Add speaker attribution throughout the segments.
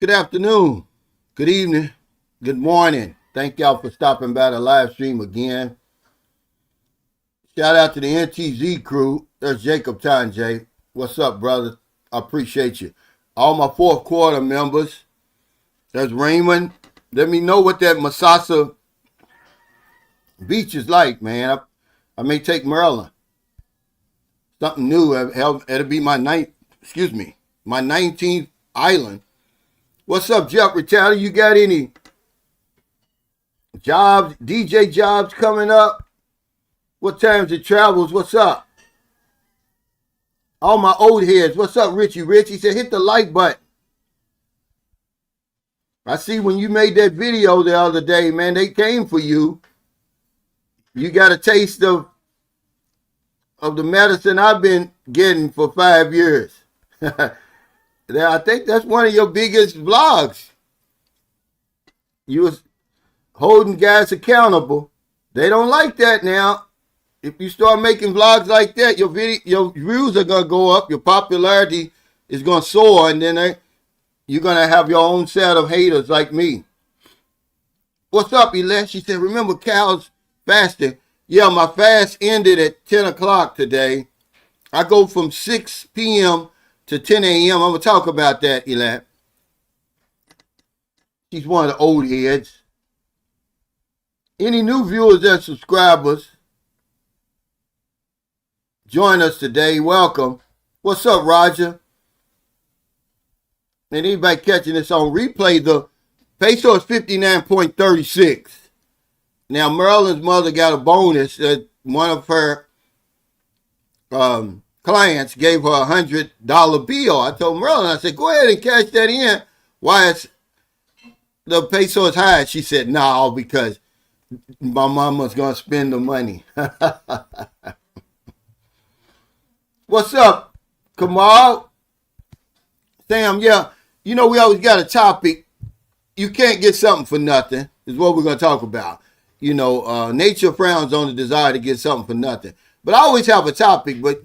Speaker 1: Good afternoon, good evening, good morning. Thank y'all for stopping by the live stream again. Shout out to the NTZ crew. There's Jacob Tanjay. What's up, brother? I appreciate you. All my fourth quarter members. There's Raymond. Let me know what that Masasa beach is like, man. I may take Maryland. Something new. It'll be my my 19th island. What's up, Jeff Retaller? You got any jobs, DJ jobs coming up? What times it travels? What's up? All my old heads. What's up, Richie? Richie said, hit the like button. I see when you made that video the other day, man, they came for you. You got a taste of the medicine I've been getting for 5 years. I think that's one of your biggest vlogs. You was holding guys accountable. They don't like that now. If you start making vlogs like that, your views are gonna go up, your popularity is gonna soar, and then you're gonna have your own set of haters like me. What's up, Elette? She said, remember Cal's fasting. Yeah, my fast ended at 10 o'clock today. I go from 6 p.m. to 10 a.m. I'm gonna talk about that, Elette. She's one of the old heads. Any new viewers and subscribers, join us today. Welcome. What's up, Roger? And anybody catching this on replay, the peso is 59.36. Now, Maryland's mother got a bonus that one of her clients gave her $100 bill. I told Maryland, I said, go ahead and cash that in. Why the peso is high? She said, no, because my mama's going to spend the money. What's up, Kamal? Sam, yeah. You know, we always got a topic. You can't get something for nothing, is what we're going to talk about. You know, nature frowns on the desire to get something for nothing. But I always have a topic, but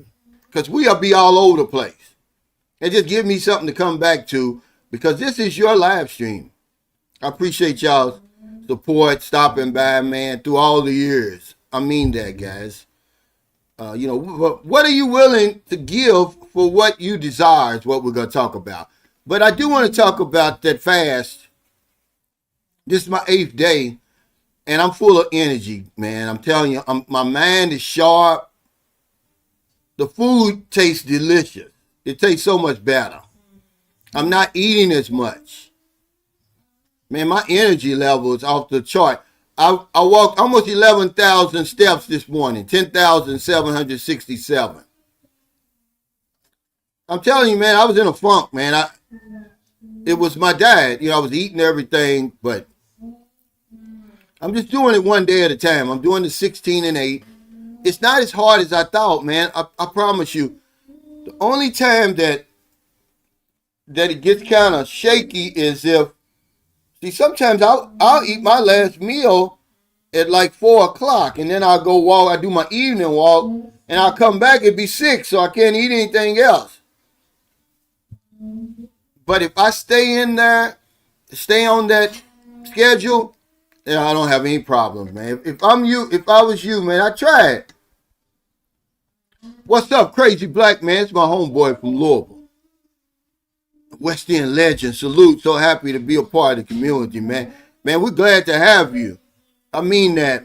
Speaker 1: because we'll be all over the place. And just give me something to come back to, because this is your live stream. I appreciate y'all's support, stopping by, man, through all the years. I mean that, guys. You know, what are you willing to give for what you desire is what we're going to talk about. But I do want to talk about that fast. This is my 8th day, and I'm full of energy, man. I'm telling you, my mind is sharp. The food tastes delicious. It tastes so much better. I'm not eating as much. Man, my energy level is off the chart. I walked almost 11,000 steps this morning, 10,767. I'm telling you, man, I was in a funk, man. It was my diet. You know, I was eating everything, but I'm just doing it one day at a time. I'm doing the 16 and 8. It's not as hard as I thought, man. I promise you. The only time that it gets kind of shaky is sometimes I'll eat my last meal at like 4 o'clock, and then I'll go walk. I do my evening walk, and I'll come back. It'd be 6, so I can't eat anything else. But if I stay in there, stay on that schedule, then I don't have any problems, man. If I was you, man, I tried. What's up, Crazy Black Man? It's my homeboy from Louisville. West End legend. Salute. So happy to be a part of the community, man. Man, we're glad to have you. I mean that.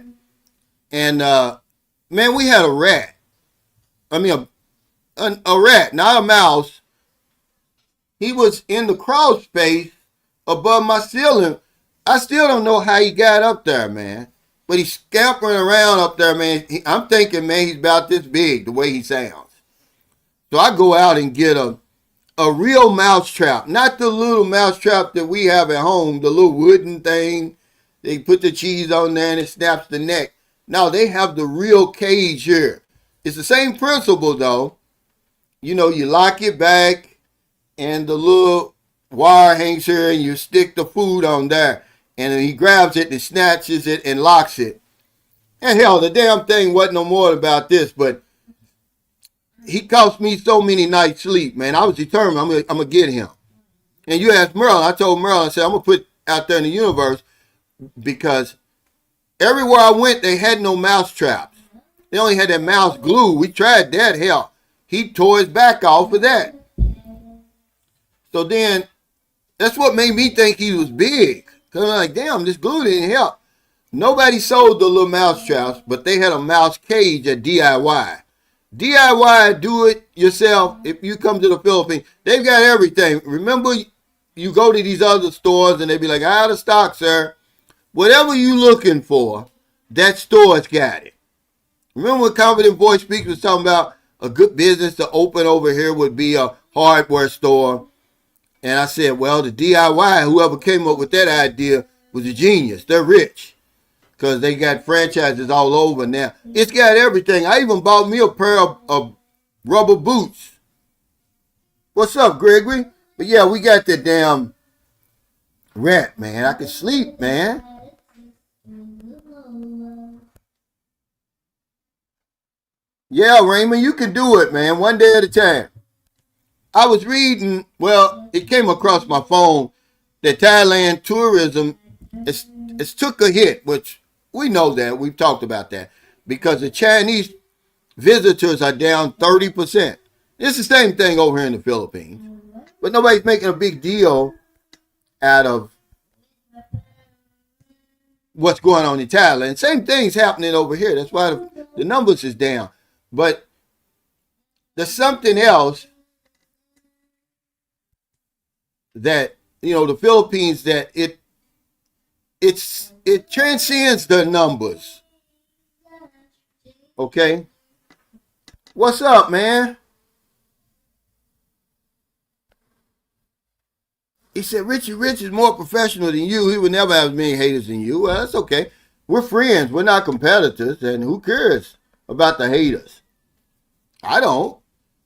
Speaker 1: And, man, we had a rat. I mean, a rat, not a mouse. He was in the crawl space above my ceiling. I still don't know how he got up there, man. But he's scampering around up there, man. I'm thinking, man, he's about this big, the way he sounds. So I go out and get a real mouse trap. Not the little mouse trap that we have at home, the little wooden thing. They put the cheese on there and it snaps the neck. No, they have the real cage here. It's the same principle, though. You know, you lock it back and the little wire hangs here and you stick the food on there. And then he grabs it and snatches it and locks it. And hell, the damn thing wasn't no more about this, but he cost me so many nights sleep, man. I was determined I'm gonna get him. And you asked Merlin, I told Merlin, I said, I'm going to put out there in the universe because everywhere I went, they had no mouse traps. They only had that mouse glue. We tried that. Hell, he tore his back off of that. So then, that's what made me think he was big. Because I'm like, damn, this glue didn't help. Nobody sold the little mouse traps, but they had a mouse cage at DIY. DIY, do it yourself. If you come to the Philippines, they've got everything. Remember, you go to these other stores and they be like, out of stock, sir. Whatever you looking for, that store's got it. Remember when Confident Voice Speaks was talking about a good business to open over here would be a hardware store. And I said, well, the DIY, whoever came up with that idea was a genius. They're rich because they got franchises all over now. It's got everything. I even bought me a pair of rubber boots. What's up, Gregory? But yeah, we got the damn rat, man. I can sleep, man. Yeah, Raymond, you can do it, man. One day at a time. I was reading, well, it came across my phone that Thailand tourism it's took a hit, which we know that. We've talked about that. Because the Chinese visitors are down 30%. It's the same thing over here in the Philippines. But nobody's making a big deal out of what's going on in Thailand. Same thing's happening over here. That's why the numbers is down. But there's something else that, you know, the Philippines, that it transcends the numbers. Okay? What's up, man? He said, Richie Rich is more professional than you. He would never have as many haters than you. Well, that's okay. We're friends. We're not competitors. And who cares about the haters? I don't.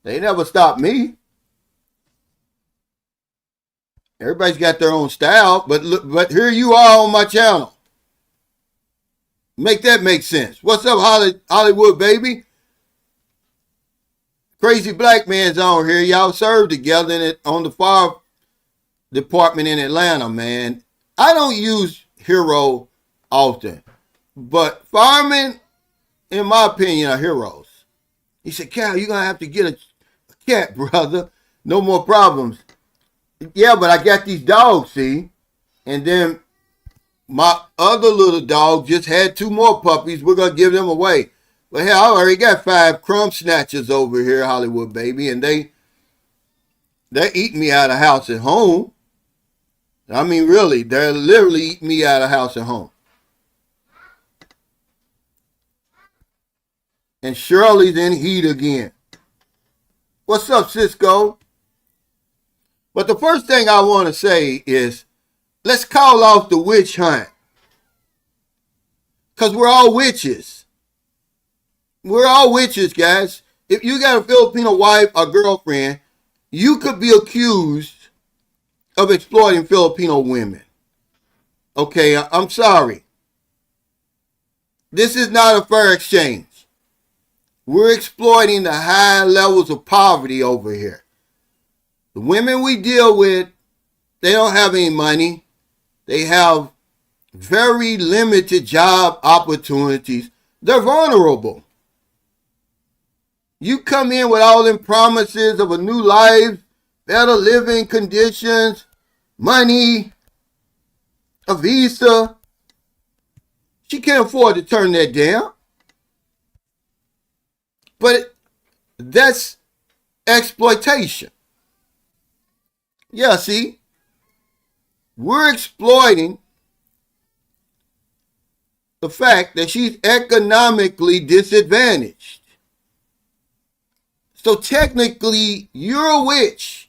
Speaker 1: They never stopped me. Everybody's got their own style. But here you are on my channel. Make that make sense. What's up, Hollywood, baby? Crazy Black Man's on here. Y'all served together on the fire department in Atlanta, man. I don't use hero often, but firemen, in my opinion, are heroes. He said, Cal, you're going to have to get a cat, brother. No more problems. Yeah, but I got these dogs, see? And then my other little dog just had 2 more puppies. We're going to give them away. But hell, I already got 5 crumb snatchers over here, Hollywood, baby, and they're eating me out of house and home. I mean, really, they're literally eating me out of house and home. And Shirley's in heat again. What's up, Cisco? But the first thing I want to say is, let's call off the witch hunt. Because we're all witches. We're all witches, guys. If you got a Filipino wife or girlfriend, you could be accused of exploiting Filipino women. Okay, I'm sorry. This is not a fair exchange. We're exploiting the high levels of poverty over here. The women we deal with, they don't have any money. They have very limited job opportunities. They're vulnerable. You come in with all them promises of a new life, better living conditions, money, a visa. She can't afford to turn that down. But that's exploitation. Yeah, see, we're exploiting the fact that she's economically disadvantaged. So technically, you're a witch.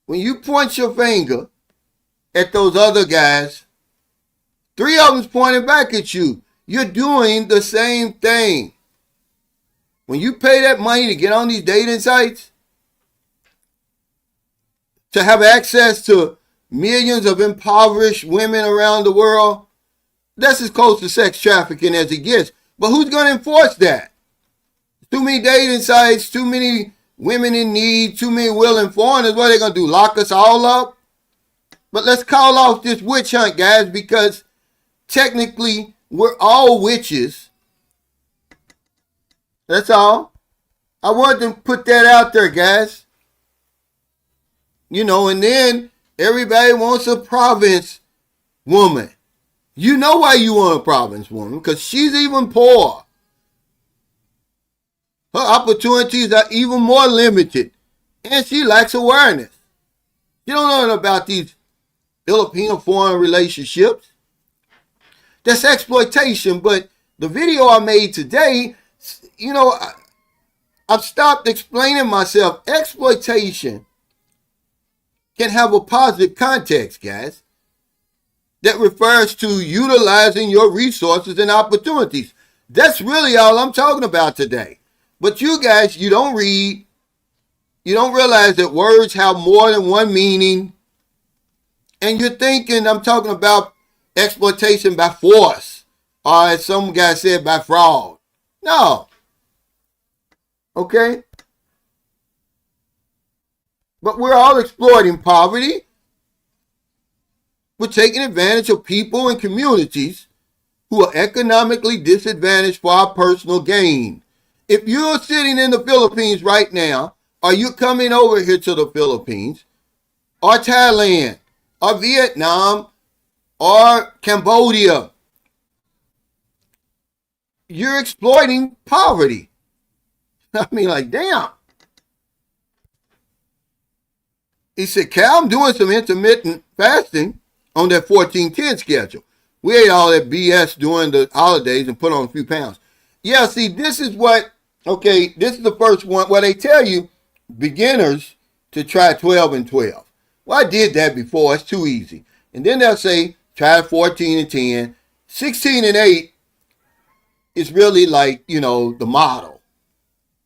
Speaker 1: When you point your finger at those other guys, 3 of them's pointing back at you. You're doing the same thing. When you pay that money to get on these dating sites, to have access to millions of impoverished women around the world, that's as close to sex trafficking as it gets. But who's going to enforce that? Too many dating sites, too many women in need, too many willing foreigners. What are they going to do? Lock us all up? But let's call off this witch hunt, guys, because technically we're all witches. That's all. I wanted to put that out there, guys. You know, and then everybody wants a province woman. You know why you want a province woman? Because she's even poor. Her opportunities are even more limited. And she lacks awareness. You don't know about these Filipino foreign relationships. That's exploitation. But the video I made today, you know, I've stopped explaining myself. Exploitation can have a positive context, guys, that refers to utilizing your resources and opportunities. That's really all I'm talking about today. But you guys, you don't read. You don't realize that words have more than one meaning. And you're thinking I'm talking about exploitation by force. Or as some guy said, by fraud. No. Okay? But we're all exploiting poverty. We're taking advantage of people and communities who are economically disadvantaged for our personal gain. If you're sitting in the Philippines right now, or you're coming over here to the Philippines, or Thailand, or Vietnam, or Cambodia, you're exploiting poverty. I mean, like, damn. He said, Cal, I'm doing some intermittent fasting on that 14-10 schedule. We ate all that BS during the holidays and put on a few pounds. Yeah, see, this is this is the first one where they tell you beginners to try 12 and 12. Well, I did that before. It's too easy. And then they'll say, try 14 and 10. 16 and 8 is really like, you know, the model.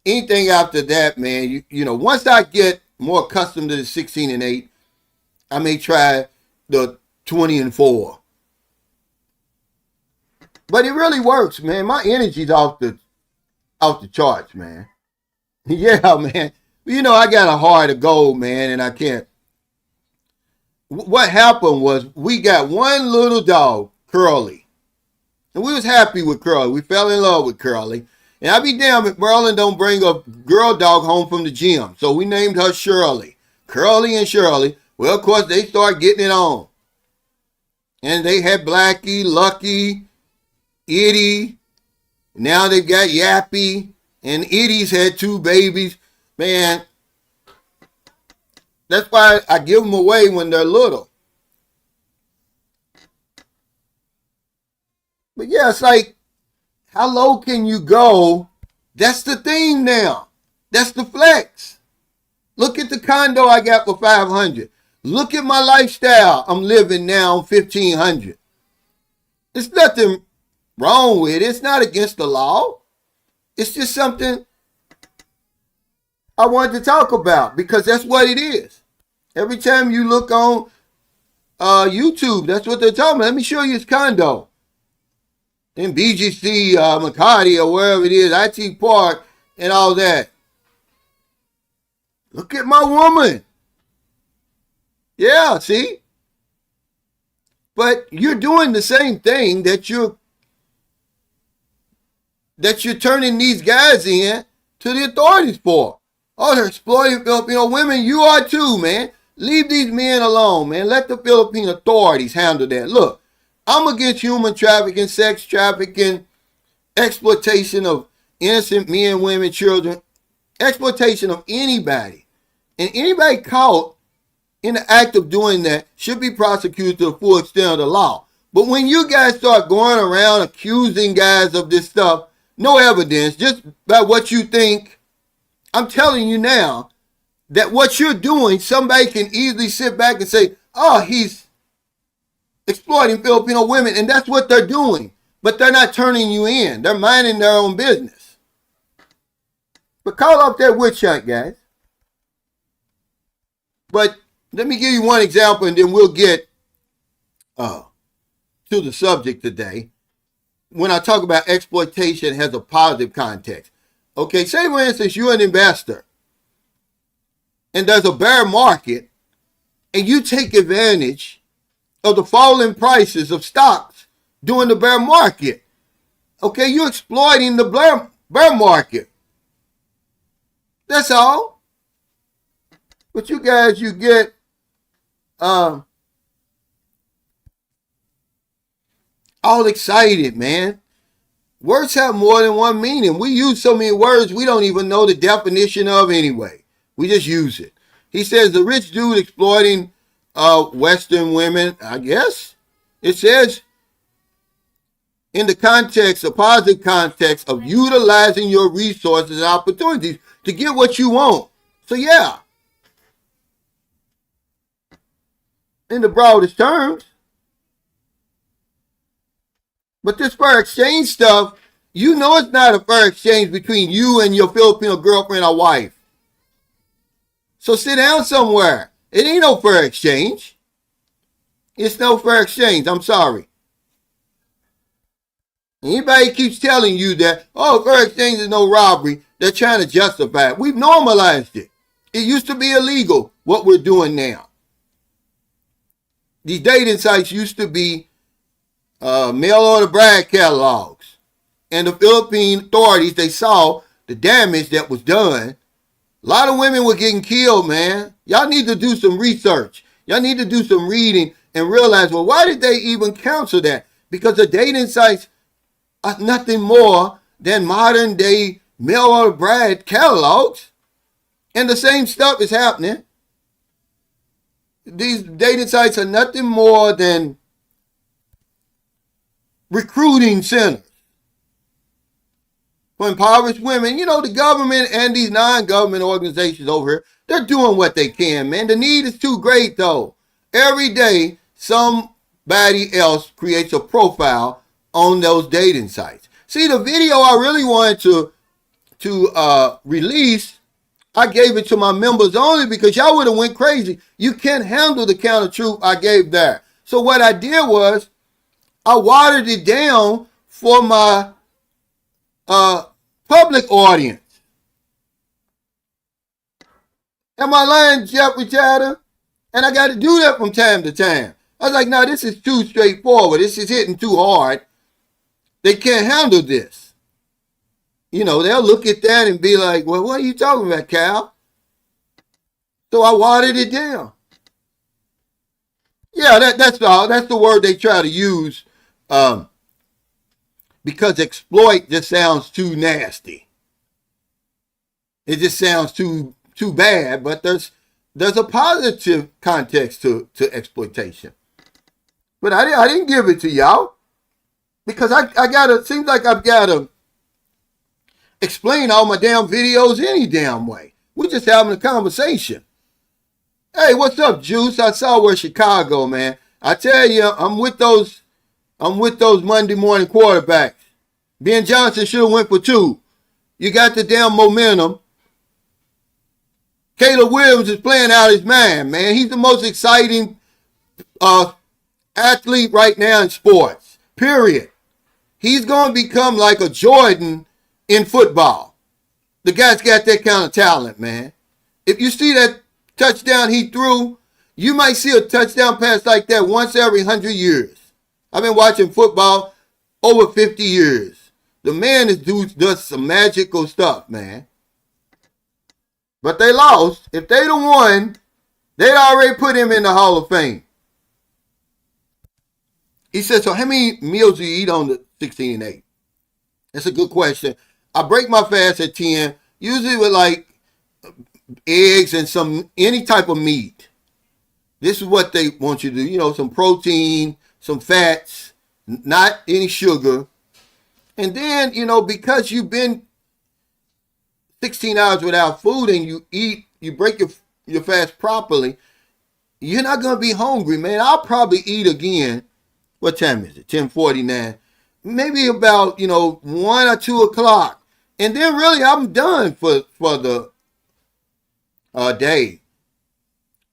Speaker 1: Anything after that, man, you know, once I get more accustomed to the 16 and 8, I may try the 20 and 4. But it really works, man. My energy's off the charts, man. Yeah, man. You know, I got a heart of gold, man, and I can't. What happened was we got one little dog, Curly. And we was happy with Curly. We fell in love with Curly. And I'd be damned if Merlin don't bring a girl dog home from the gym. So we named her Shirley. Curly and Shirley. Well, of course, they started getting it on. And they had Blackie, Lucky, Itty. Now they've got Yappy. And Itty's had 2 babies. Man, that's why I give them away when they're little. But yeah, it's like, how low can you go? That's the thing now. That's the flex. Look at the condo I got for $500. Look at my lifestyle I'm living now on $1,500. There's nothing wrong with it. It's not against the law. It's just something I wanted to talk about because that's what it is. Every time you look on YouTube, that's what they're talking about. Let me show you his condo in BGC, Makati, or wherever it is, IT Park, and all that. Look at my woman. Yeah, see? But you're doing the same thing that you're turning these guys in to the authorities for. Oh, they're exploiting Filipino women. You are too, man. Leave these men alone, man. Let the Philippine authorities handle that. Look, I'm against human trafficking, sex trafficking, exploitation of innocent men, women, children, exploitation of anybody. And anybody caught in the act of doing that should be prosecuted to the full extent of the law. But when you guys start going around accusing guys of this stuff, no evidence, just by what you think, I'm telling you now that what you're doing, somebody can easily sit back and say, oh, he's exploiting Filipino women, and that's what they're doing. But they're not turning you in. They're minding their own business. But call off that witch hunt, guys. But let me give you one example, and then we'll get to the subject today. When I talk about exploitation, it has a positive context. Okay, say for instance, you're an investor, and there's a bear market, and you take advantage of the falling prices of stocks during the bear market. Okay, you're exploiting the bear market. That's all. But you guys, you get all excited, man. Words have more than one meaning. We use so many words we don't even know the definition of anyway. We just use it. He says the rich dude exploiting Western women, I guess. It says in the context, a positive context of utilizing your resources and opportunities to get what you want. So yeah, in the broadest terms. But this fair exchange stuff, you know it's not a fair exchange between you and your Filipino girlfriend or wife. So sit down somewhere. It ain't no fair exchange. It's no fair exchange. I'm sorry. Anybody keeps telling you that, oh, fair exchange is no robbery, they're trying to justify it. We've normalized it. It used to be illegal, what we're doing now. These dating sites used to be mail order bride catalogs. And the Philippine authorities, they saw the damage that was done. A lot of women were getting killed, man. Y'all need to do some research. Y'all need to do some reading and realize, well, why did they even counsel that? Because the dating sites are nothing more than modern day mail order bride catalogs. And the same stuff is happening. These dating sites are nothing more than recruiting centers for impoverished women. You know, the government and these non-government organizations over here, they're doing what they can, man. The need is too great, though. Every day, somebody else creates a profile on those dating sites. See, the video I really wanted to release, I gave it to my members only because y'all would have went crazy. You can't handle the kind of truth I gave there. So what I did was, I watered it down for my public audience. Am I lying, Jeffrey Chatter? And I got to do that from time to time. I was like, no, this is too straightforward. This is hitting too hard. They can't handle this. You know, they'll look at that and be like, well, what are you talking about, Cal? So I watered it down. Yeah, that's all. That's the word they try to use. Because exploit just sounds too nasty. It just sounds too bad, but there's a positive context to exploitation. But I didn't give it to y'all because I gotta, seems like I've gotta explain all my damn videos any damn way. We're just having a conversation. Hey, what's up, Juice? I saw where Chicago, man. I tell you, I'm with those Monday morning quarterbacks. Ben Johnson should have went for 2. You got the damn momentum. Caleb Williams is playing out his mind, man. He's the most exciting athlete right now in sports, period. He's going to become like a Jordan in football. The guy's got that kind of talent, man. If you see that touchdown he threw, you might see a touchdown pass like that once every 100 years. I've been watching football over 50 years. The man does some magical stuff, man. But they lost. If they'd have won, they'd already put him in the Hall of Fame. He said, so how many meals do you eat on the 16 and 8? That's a good question. I break my fast at 10, usually with like eggs and any type of meat. This is what they want you to do. You know, some protein, some fats, not any sugar. And then, you know, because you've been 16 hours without food and you break your fast properly, you're not going to be hungry, man. I'll probably eat again. What time is it? 10:49. Maybe about, 1 or 2 o'clock. And then really I'm done for the day.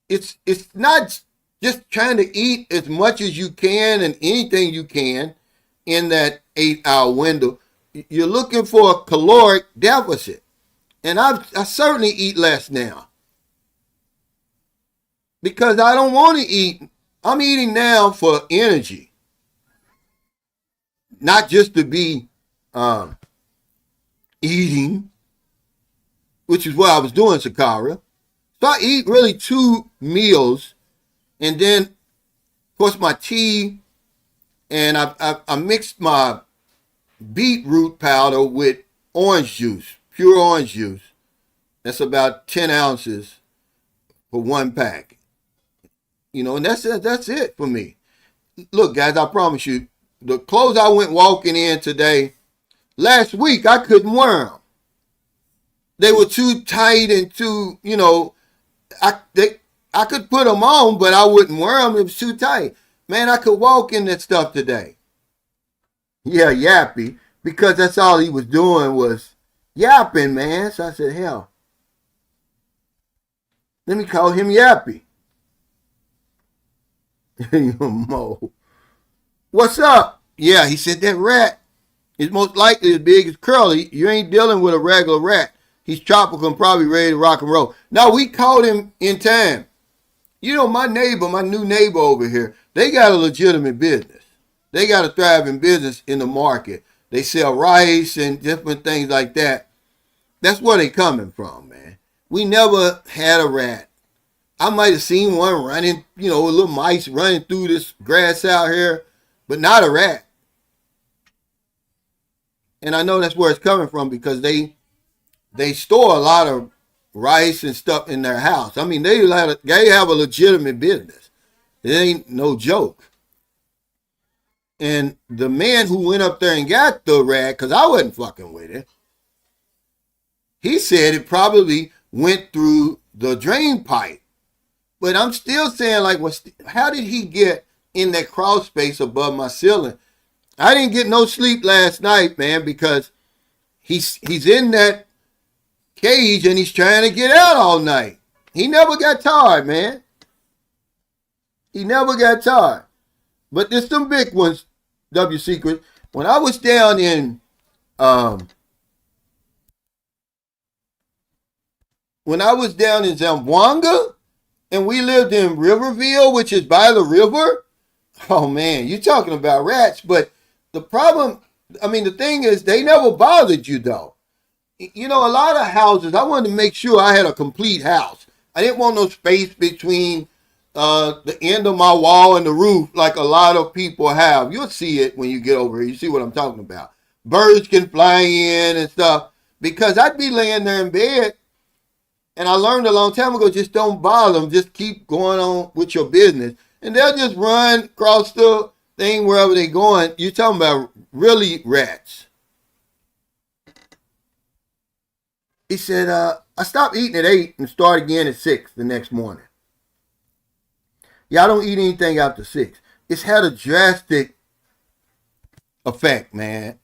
Speaker 1: It's not just trying to eat as much as you can and anything you can in that 8-hour window. You're looking for a caloric deficit. And I certainly eat less now. because I don't want to eat. I'm eating now for energy, not just to be um, eating, which is what I was doing, Sakara. So I eat really 2 meals, and then, of course, my tea, and I mixed my beetroot powder with orange juice, pure orange juice. That's about 10 ounces for 1 pack. And that's it for me. Look, guys, I promise you, the clothes I went walking in today, last week I couldn't wear them. They were too tight and too, I could put them on, but I wouldn't wear them. It was too tight. Man, I could walk in that stuff today. Yeah, yappy, because that's all he was doing was yapping, man. So I said, hell, let me call him Yappy. Mo. What's up? Yeah, he said that rat is most likely as big as Curly. You ain't dealing with a regular rat. He's tropical and probably ready to rock and roll. Now, we caught him in time. My new neighbor over here, they got a legitimate business. They got a thriving business in the market. They sell rice and different things like that. That's where they coming from, man. We never had a rat. I might have seen one running, a little mice running through this grass out here, but not a rat. And I know that's where it's coming from because they store a lot of rice and stuff in their house. I mean, they have a legitimate business. It ain't no joke. And the man who went up there and got the rat, because I wasn't fucking with it, he said it probably went through the drain pipe. But I'm still saying, how did he get in that crawl space above my ceiling? I didn't get no sleep last night, man, because he's in that cage and he's trying to get out all night. He never got tired, man. He never got tired. But there's some big ones, W Secret. When I was down in Zamboanga, and we lived in Riverville, which is by the river. Oh, man, you're talking about rats. But the thing is, they never bothered you, though. A lot of houses, I wanted to make sure I had a complete house. I didn't want no space between the end of my wall and the roof like a lot of people have. You'll see it when you get over here. You see what I'm talking about. Birds can fly in and stuff. Because I'd be laying there in bed, and I learned a long time ago, just don't bother them. Just keep going on with your business. And they'll just run across the thing wherever they're going. You're talking about really rats. He said, I stopped eating at 8 and start again at 6 the next morning. Yeah, I don't eat anything after 6. It's had a drastic effect, man,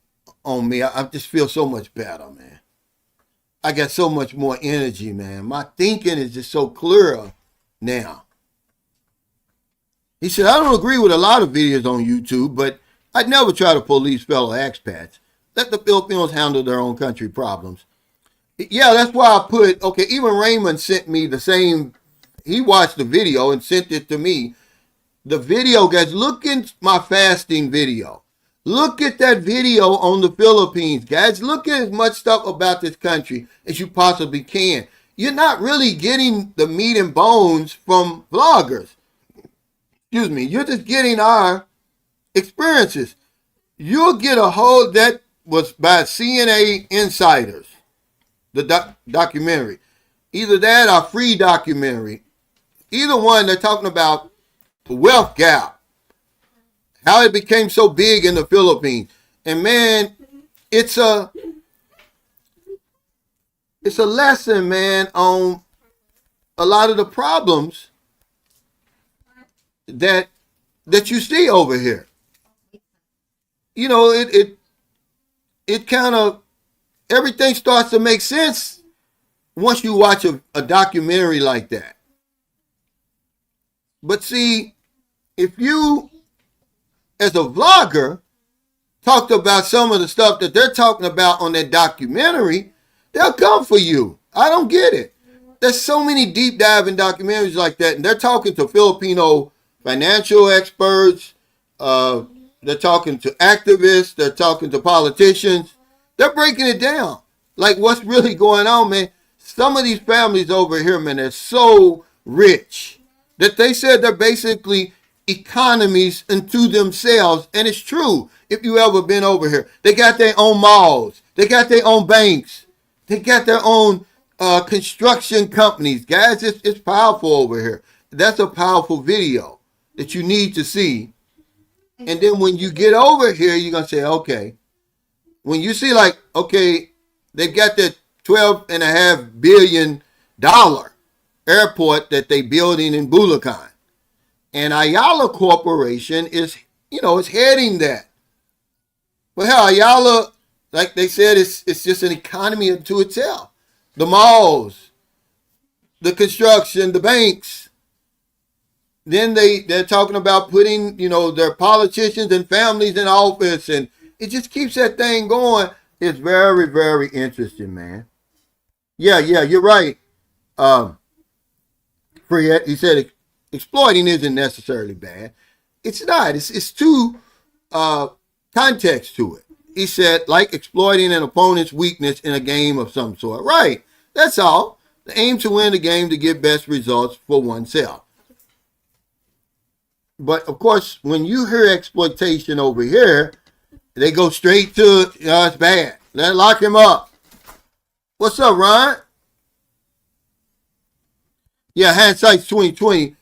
Speaker 1: on me. I just feel so much better, man. I got so much more energy, man. My thinking is just so clear now. He said, I don't agree with a lot of videos on YouTube, but I'd never try to police fellow expats. Let the Filipinos handle their own country problems. Yeah, that's why I put, even Raymond sent me the same, he watched the video and sent it to me. The video, guys, look at my fasting video. Look at that video on the Philippines, guys. Look at as much stuff about this country as you possibly can. You're not really getting the meat and bones from vloggers. Excuse me. You're just getting our experiences. You'll get that was by CNA Insiders, the documentary. Either that or free documentary. Either one, they're talking about the wealth gap. How it became so big in the Philippines. And man, it's a lesson, man, on a lot of the problems that you see over here. It kind of, everything starts to make sense once you watch a documentary like that. But see, if you, as a vlogger, talked about some of the stuff that they're talking about on that documentary, they'll come for you. I don't get it. There's so many deep diving documentaries like that, and they're talking to Filipino financial experts. Uh, they're talking to activists. They're talking to politicians. They're breaking it down, like what's really going on, man. Some of these families over here, man, they're so rich that they said they're basically economies unto themselves, and it's true. If you ever been over here, they got their own malls. They got their own banks. They got their own construction companies. Guys, it's powerful over here. That's a powerful video that you need to see. And then when you get over here, you're going to say, okay. When you see like, okay, they've got that $12.5 billion airport that they building in Bulacan. And Ayala Corporation is heading that. But hell, Ayala, like they said, it's just an economy unto itself. The malls, the construction, the banks. Then they're talking about putting, their politicians and families in office, and it just keeps that thing going. It's very, very interesting, man. Yeah, you're right. Fred, he said exploiting isn't necessarily bad. It's not. It's two context to it. He said, like exploiting an opponent's weakness in a game of some sort. Right. That's all. The aim to win the game to get best results for oneself. But of course, when you hear exploitation over here, they go straight to it's bad. Let's lock him up. What's up, Ron? Yeah, hindsight's 2020.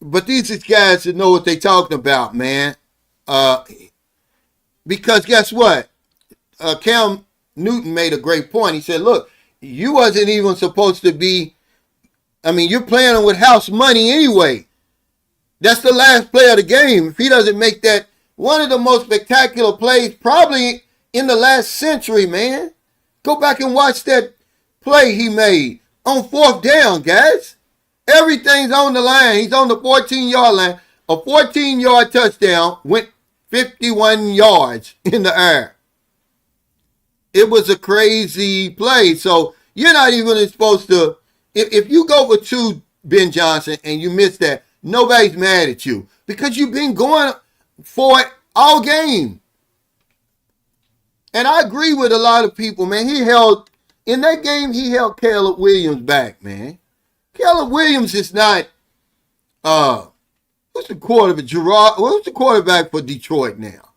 Speaker 1: But these are guys that know what they talking about, man. Because guess what? Cam Newton made a great point. He said, look, you wasn't even supposed to be, you're playing with house money anyway. That's the last play of the game. If he doesn't make that one of the most spectacular plays probably in the last century, man. Go back and watch that play he made on fourth down, guys. Everything's on the line. He's on the 14-yard line. A 14-yard touchdown went 51 yards in the air. It was a crazy play. So you're not even supposed to, if you go for two, Ben Johnson, and you miss that, nobody's mad at you because you've been going for it all game. And I agree with a lot of people, man. In that game, he held Caleb Williams back, man. Caleb Williams is not, who's the quarterback for Detroit now?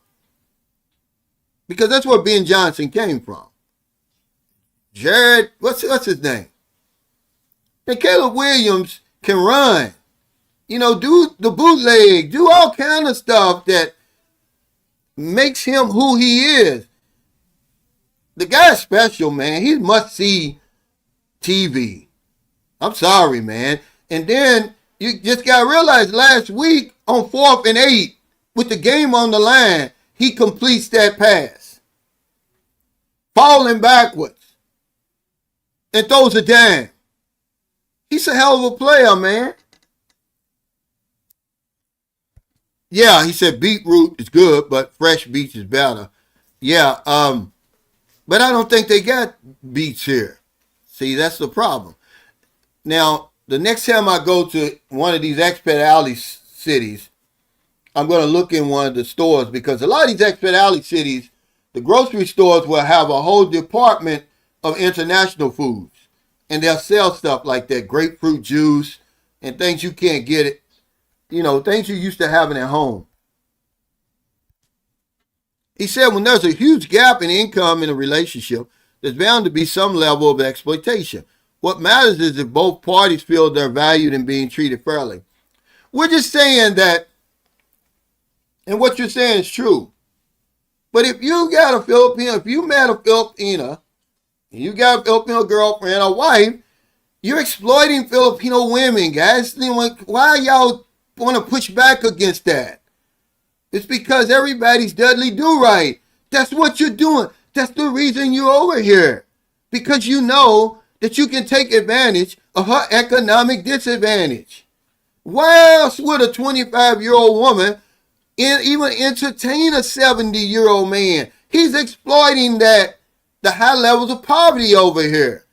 Speaker 1: Because that's where Ben Johnson came from. Jared, what's his name? And Caleb Williams can run. Do the bootleg, do all kind of stuff that makes him who he is. The guy's special, man. He's must-see TV. I'm sorry, man. And then you just got to realize last week on 4th and 8, with the game on the line, he completes that pass. Falling backwards. And throws a dime. He's a hell of a player, man. Yeah, he said beetroot is good, but fresh beets is better. Yeah, but I don't think they got beets here. See, that's the problem. Now, the next time I go to one of these expat alley cities, I'm going to look in one of the stores because a lot of these expat alley cities, the grocery stores will have a whole department of international foods. And they'll sell stuff like that, grapefruit juice and things you can't get it. Things you're used to having at home. He said when there's a huge gap in income in a relationship, there's bound to be some level of exploitation. What matters is if both parties feel they're valued and being treated fairly. We're just saying that, and what you're saying is true. But if you got a Filipino, if you met a Filipina, and you got a Filipino girlfriend or wife, you're exploiting Filipino women, guys. Why y'all want to push back against that? It's because everybody's Dudley Do-Right. That's what you're doing. That's the reason you're over here. Because you know that you can take advantage of her economic disadvantage. Why else would a 25-year-old woman even entertain a 70-year-old man? He's exploiting the high levels of poverty over here.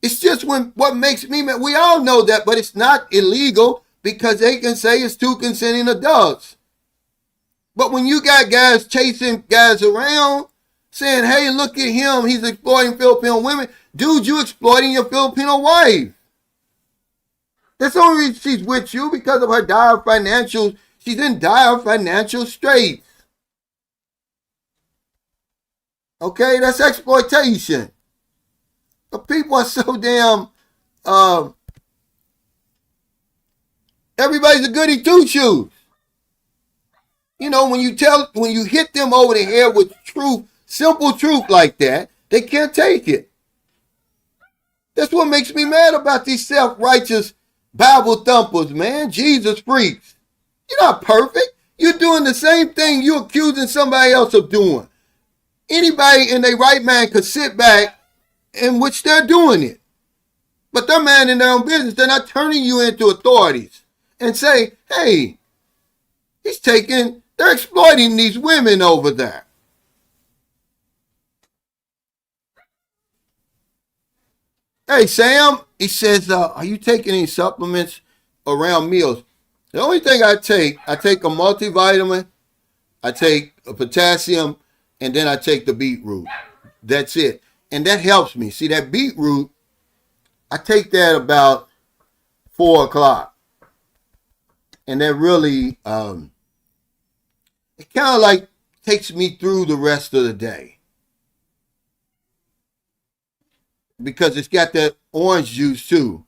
Speaker 1: It's just what makes me mad. We all know that, but it's not illegal because they can say it's two consenting adults. But when you got guys chasing guys around, saying, hey, look at him, he's exploiting Filipino women. Dude, you exploiting your Filipino wife. That's the only reason she's with you, because of her dire financial. She's in dire financial straits. Okay, that's exploitation. But people are so damn. Everybody's a goody two shoes. You know, when you hit them over the head with truth, simple truth like that, they can't take it. That's what makes me mad about these self-righteous Bible thumpers, man. Jesus freaks. You're not perfect. You're doing the same thing you're accusing somebody else of doing. Anybody in their right mind could sit back in which they're doing it. But they're minding their own business. They're not turning you into authorities and say, hey, they're exploiting these women over there. Hey, Sam, he says, are you taking any supplements around meals? The only thing I take a multivitamin, I take a potassium, and then I take the beetroot. That's it. And that helps me. See, that beetroot, I take that about 4 o'clock. And that really, it kind of like takes me through the rest of the day. Because it's got that orange juice too.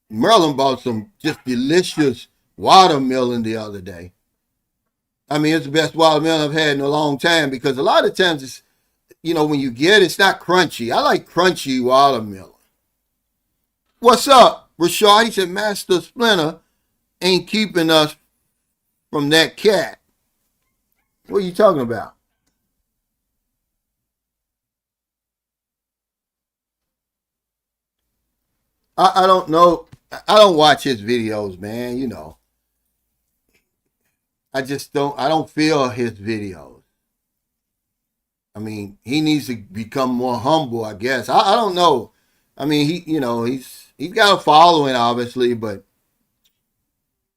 Speaker 1: Merlin bought some just delicious watermelon the other day. I mean, it's the best watermelon I've had in a long time, because a lot of times it's, when you get it, it's not crunchy. I like crunchy watermelon. What's up, Rashad? He said, Master Splinter ain't keeping us from that cat. What are you talking about? I don't know. I don't watch his videos, man. I don't feel his videos. I mean, he needs to become more humble, I guess. I don't know. I mean, he's got a following, obviously, but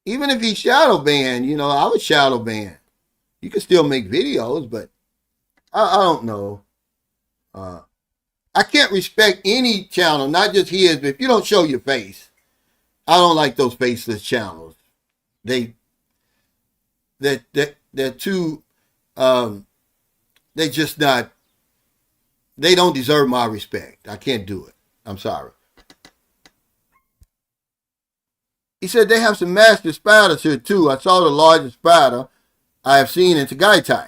Speaker 1: even if he's shadow banned, I would shadow ban. You can still make videos, but I don't know. I can't respect any channel, not just his, but if you don't show your face, I don't like those faceless channels. They're too, they just not, they don't deserve my respect. I can't do it. I'm sorry. He said they have some master spiders here too. I saw the largest spider I have seen in Tagaytay.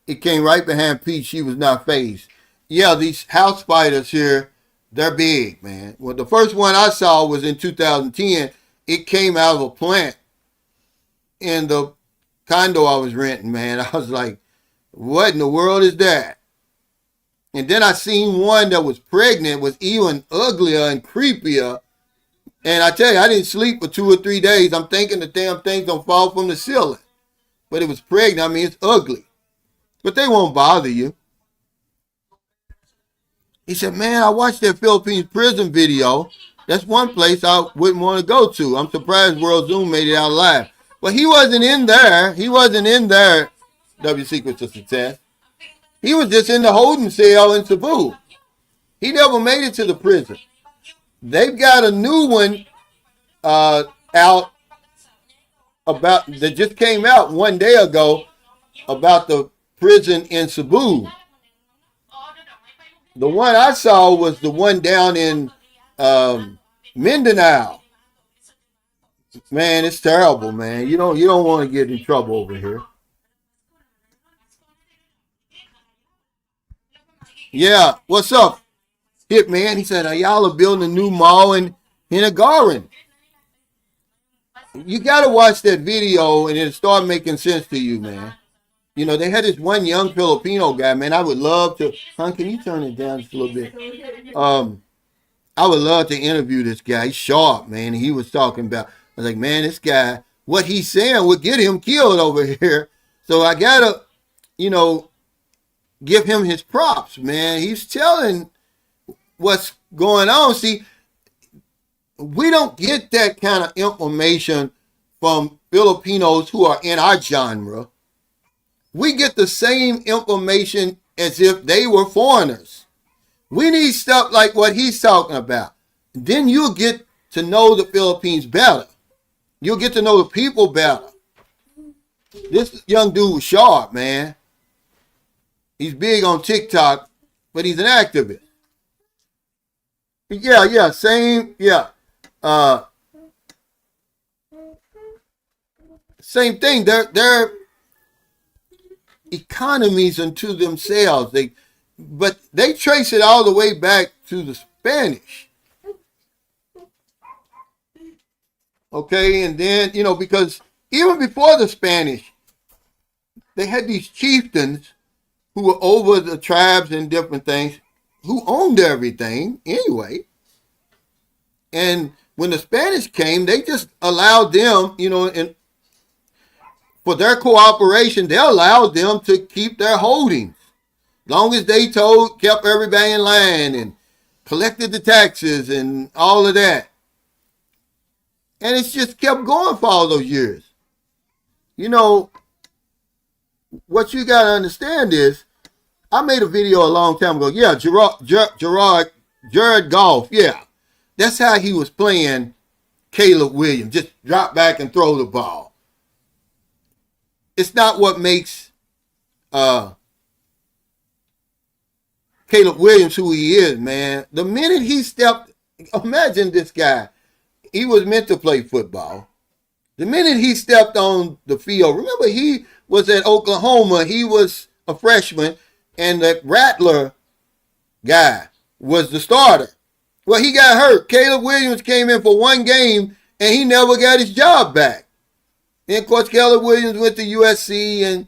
Speaker 1: It came right behind Peach. She was not phased. Yeah, these house spiders here, they're big, man. Well, the first one I saw was in 2010. It came out of a plant in the condo I was renting, man. I was like, what in the world is that? And then I seen one that was pregnant, was even uglier and creepier. And I tell you, I didn't sleep for 2 or 3 days. I'm thinking the damn thing's gonna fall from the ceiling. But it was pregnant. I mean, it's ugly. But they won't bother you. He said, man, I watched that Philippines prison video. That's one place I wouldn't want to go to. I'm surprised World Zoom made it out alive. But he wasn't in there. He wasn't in there, W Secrets of Success. He was just in the holding cell in Cebu. He never made it to the prison. They've got a new one out that just came out 1 day ago about the prison in Cebu. The one I saw was the one down in Mindanao. Man, it's terrible, man. You don't want to get in trouble over here. Yeah, what's up, Hitman? He said, y'all are building a new mall in Hinagaran. You got to watch that video and it'll start making sense to you, man. They had this one young Filipino guy, man. I would love to. Hon, can you turn it down just a little bit? I would love to interview this guy. He's sharp, man. He was talking about, I was like, man, this guy, what he's saying would get him killed over here. So I got to, give him his props, man. He's telling what's going on. See, we don't get that kind of information from Filipinos who are in our genre. We get the same information as if they were foreigners. We need stuff like what he's talking about. Then you'll get to know the Philippines better. You'll get to know the people better. This young dude was sharp, man. He's big on TikTok, but he's an activist. Yeah, same, yeah. Same thing. They're economies unto themselves. But they trace it all the way back to the Spanish. Okay, and then, because even before the Spanish, they had these chieftains who were over the tribes and different things, who owned everything anyway. And when the Spanish came, they just allowed them, and for their cooperation, they allowed them to keep their holdings. Long as they kept everybody in line and collected the taxes and all of that. And it's just kept going for all those years. What you got to understand is, I made a video a long time ago. Yeah, Jared Goff. Yeah, that's how he was playing Caleb Williams. Just drop back and throw the ball. It's not what makes Caleb Williams who he is, man. The minute he stepped, imagine this guy. He was meant to play football. The minute he stepped on the field, remember he was at Oklahoma. He was a freshman, and the Rattler guy was the starter. Well, he got hurt. Caleb Williams came in for one game, and he never got his job back. And, of course, Caleb Williams went to USC, and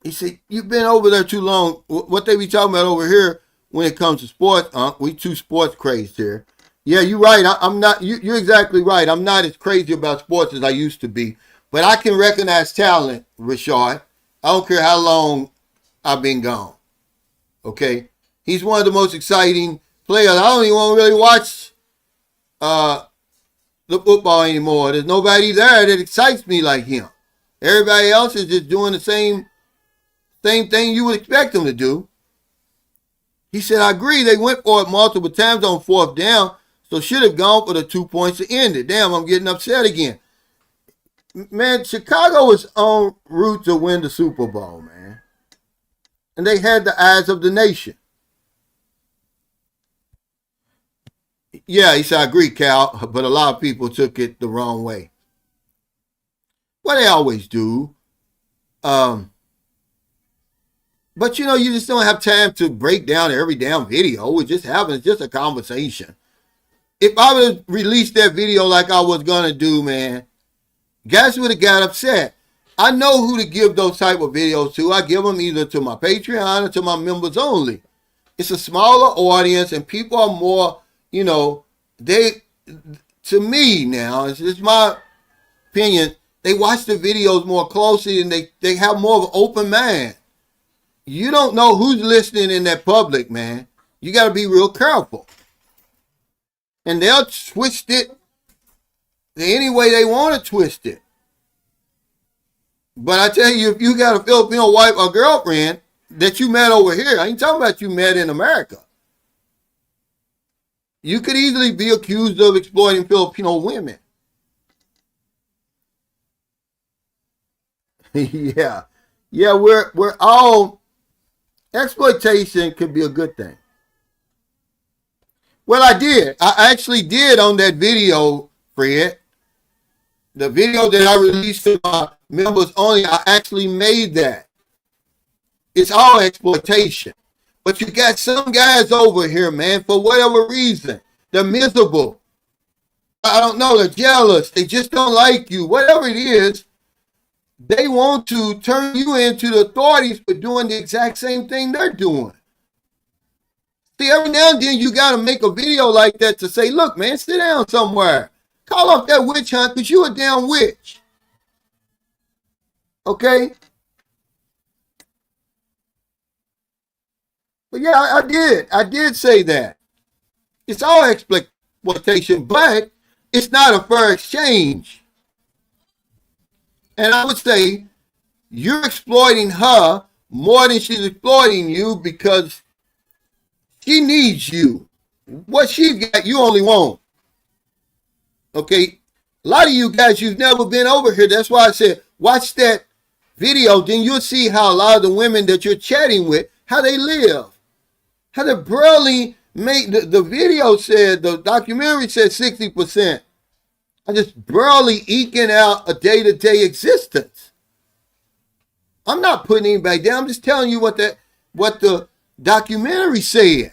Speaker 1: he said, "You've been over there too long." What they be talking about over here when it comes to sports, we too sports crazed here. Yeah, you're right. I'm not. You're exactly right. I'm not as crazy about sports as I used to be. But I can recognize talent, Rashard. I don't care how long I've been gone. Okay? He's one of the most exciting players. I don't even want to really watch the football anymore. There's nobody there that excites me like him. Everybody else is just doing the same thing you would expect them to do. He said, I agree. They went for it multiple times on fourth down, so should have gone for the 2 points to end it. Damn, I'm getting upset again. Man, Chicago was en route to win the Super Bowl, man. And they had the eyes of the nation. Yeah, he said, I agree, Cal, but a lot of people took it the wrong way. Well, they always do. But, you just don't have time to break down every damn video. We're just having just a conversation. If I would have released that video like I was going to do, man, guys would have got upset. I know who to give those type of videos to. I give them either to my Patreon or to my members only. It's a smaller audience and people are more, to me now, it's my opinion, they watch the videos more closely and they have more of an open mind. You don't know who's listening in that public, man. You got to be real careful. And they'll twist it any way they want to twist it. But I tell you, if you got a Filipino wife or girlfriend that you met over here, I ain't talking about you met in America. You could easily be accused of exploiting Filipino women. Yeah, we're all, exploitation could be a good thing. Well, I actually did on that video, Fred. The video that I released to my members only, I actually made that. It's all exploitation. But you got some guys over here, man, for whatever reason. They're miserable. I don't know, they're jealous. They just don't like you. Whatever it is, they want to turn you into the authorities for doing the exact same thing they're doing. See, every now and then you got to make a video like that to say, look, man, sit down somewhere. Call off that witch hunt because you a damn witch. Okay? But yeah, I did. I did say that. It's all exploitation, but it's not a fair exchange. And I would say you're exploiting her more than she's exploiting you because she needs you. What she's got, you only want. Okay? A lot of you guys, you've never been over here. That's why I said, watch that video. Then you'll see how a lot of the women that you're chatting with, how they live. How they barely make, the video said, the documentary said 60%. I'm just barely eking out a day-to-day existence. I'm not putting anybody down. I'm just telling you what the documentary said.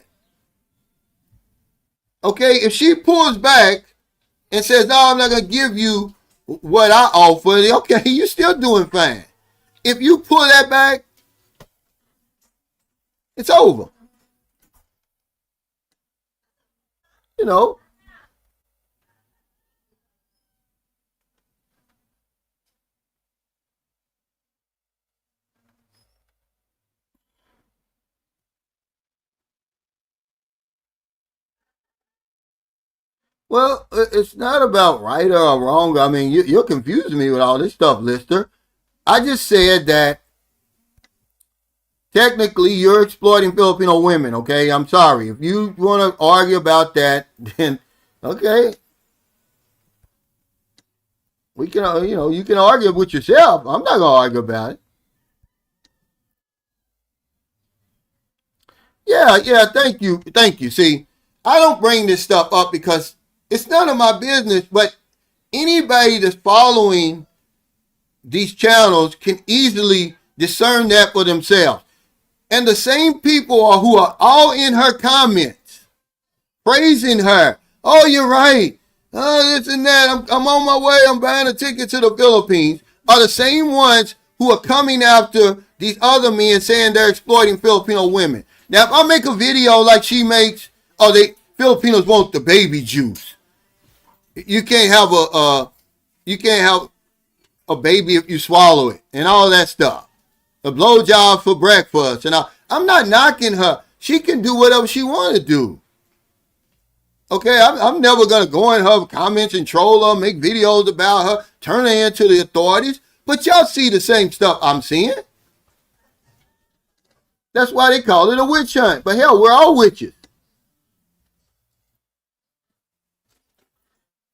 Speaker 1: Okay, if she pulls back and says, no, I'm not going to give you what I offer, okay, you're still doing fine. If you pull that back, it's over. You know. Well, it's not about right or wrong. I mean, you're confusing me with all this stuff, Lister. I just said that technically you're exploiting Filipino women, okay? I'm sorry. If you want to argue about that, then okay. We can, you can argue with yourself. I'm not going to argue about it. Yeah, thank you. Thank you. See, I don't bring this stuff up because it's none of my business, but anybody that's following these channels can easily discern that for themselves. And the same people who are all in her comments, praising her. Oh, you're right. Oh, this and that. I'm on my way. I'm buying a ticket to the Philippines. Are the same ones who are coming after these other men saying they're exploiting Filipino women. Now, if I make a video like she makes, oh, Filipinos want the baby juice. You can't have a baby if you swallow it and all that stuff. A blowjob for breakfast. And I'm not knocking her. She can do whatever she want to do. Okay, I'm never going to go in her comments and troll her, make videos about her, turn her into the authorities. But y'all see the same stuff I'm seeing. That's why they call it a witch hunt. But hell, we're all witches.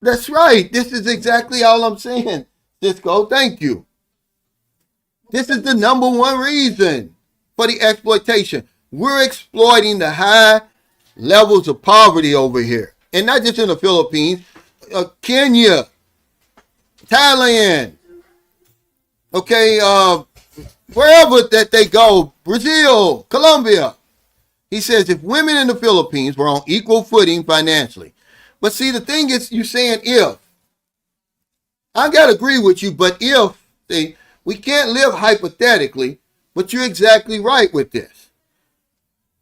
Speaker 1: That's right. This is exactly all I'm saying. Cisco, thank you. This is the number one reason for the exploitation. We're exploiting the high levels of poverty over here. And not just in the Philippines, Kenya, Thailand, okay, wherever that they go, Brazil, Colombia. He says if women in the Philippines were on equal footing financially. But see, the thing is, you're saying if. I got to agree with you, but if, see, we can't live hypothetically, but you're exactly right with this.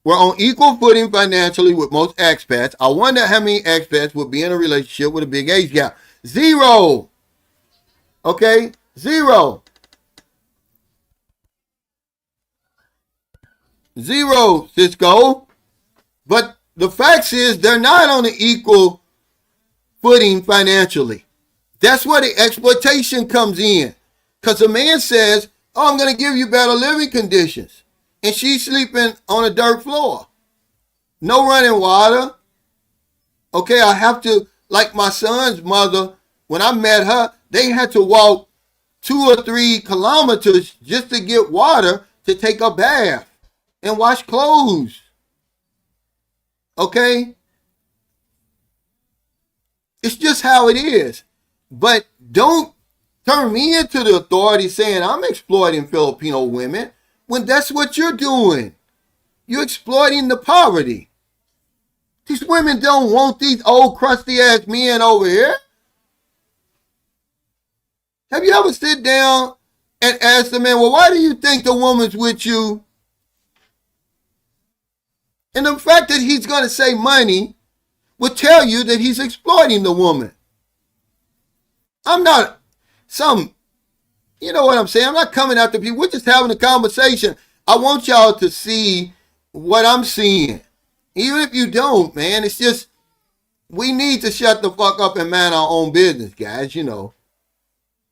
Speaker 1: We're on equal footing financially with most expats. I wonder how many expats would be in a relationship with a big age gap. Zero. Okay? Zero. Zero, Cisco. But the fact is they're not on an equal footing financially. That's where the exploitation comes in. Because the man says, oh, I'm going to give you better living conditions. And she's sleeping on a dirt floor. No running water. Okay, I have to, like my son's mother, when I met her, they had to walk 2 or 3 kilometers just to get water to take a bath and wash clothes. Okay? It's just how it is. But don't turn me into the authority saying I'm exploiting Filipino women when that's what you're doing. You're exploiting the poverty. These women don't want these old crusty ass men over here. Have you ever sit down and ask the man, well, why do you think the woman's with you? And the fact that he's going to say money will tell you that he's exploiting the woman. I'm not you know what I'm saying? I'm not coming after people. We're just having a conversation. I want y'all to see what I'm seeing. Even if you don't, man, it's just we need to shut the fuck up and mind our own business, guys.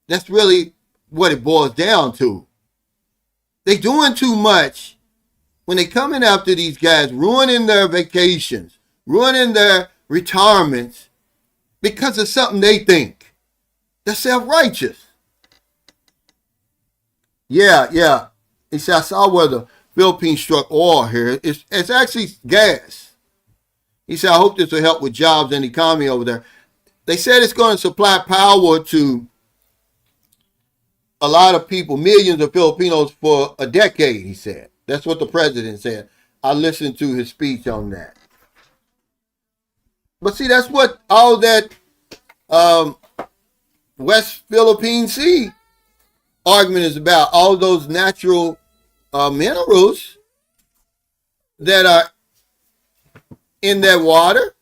Speaker 1: That's really what it boils down to. They doing too much when they coming after these guys, ruining their vacations, ruining their retirements because of something they think. They're self-righteous. Yeah. He said, I saw where the Philippines struck oil here. It's actually gas. He said, I hope this will help with jobs and the economy over there. They said it's going to supply power to a lot of people, millions of Filipinos for a decade, he said. That's what the president said. I listened to his speech on that. But see, that's what all that West Philippine Sea argument is about. All those natural minerals that are in that water.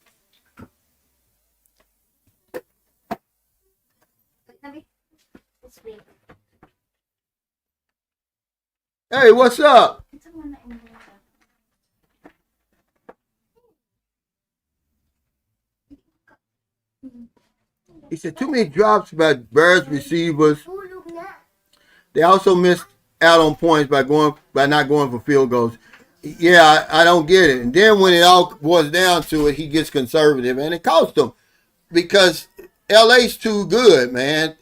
Speaker 1: Hey, what's up? He said too many drops by Bears receivers. They also missed out on points by not going for field goals. Yeah, I don't get it. And then when it all boils down to it, he gets conservative, and it cost him because LA's too good, man.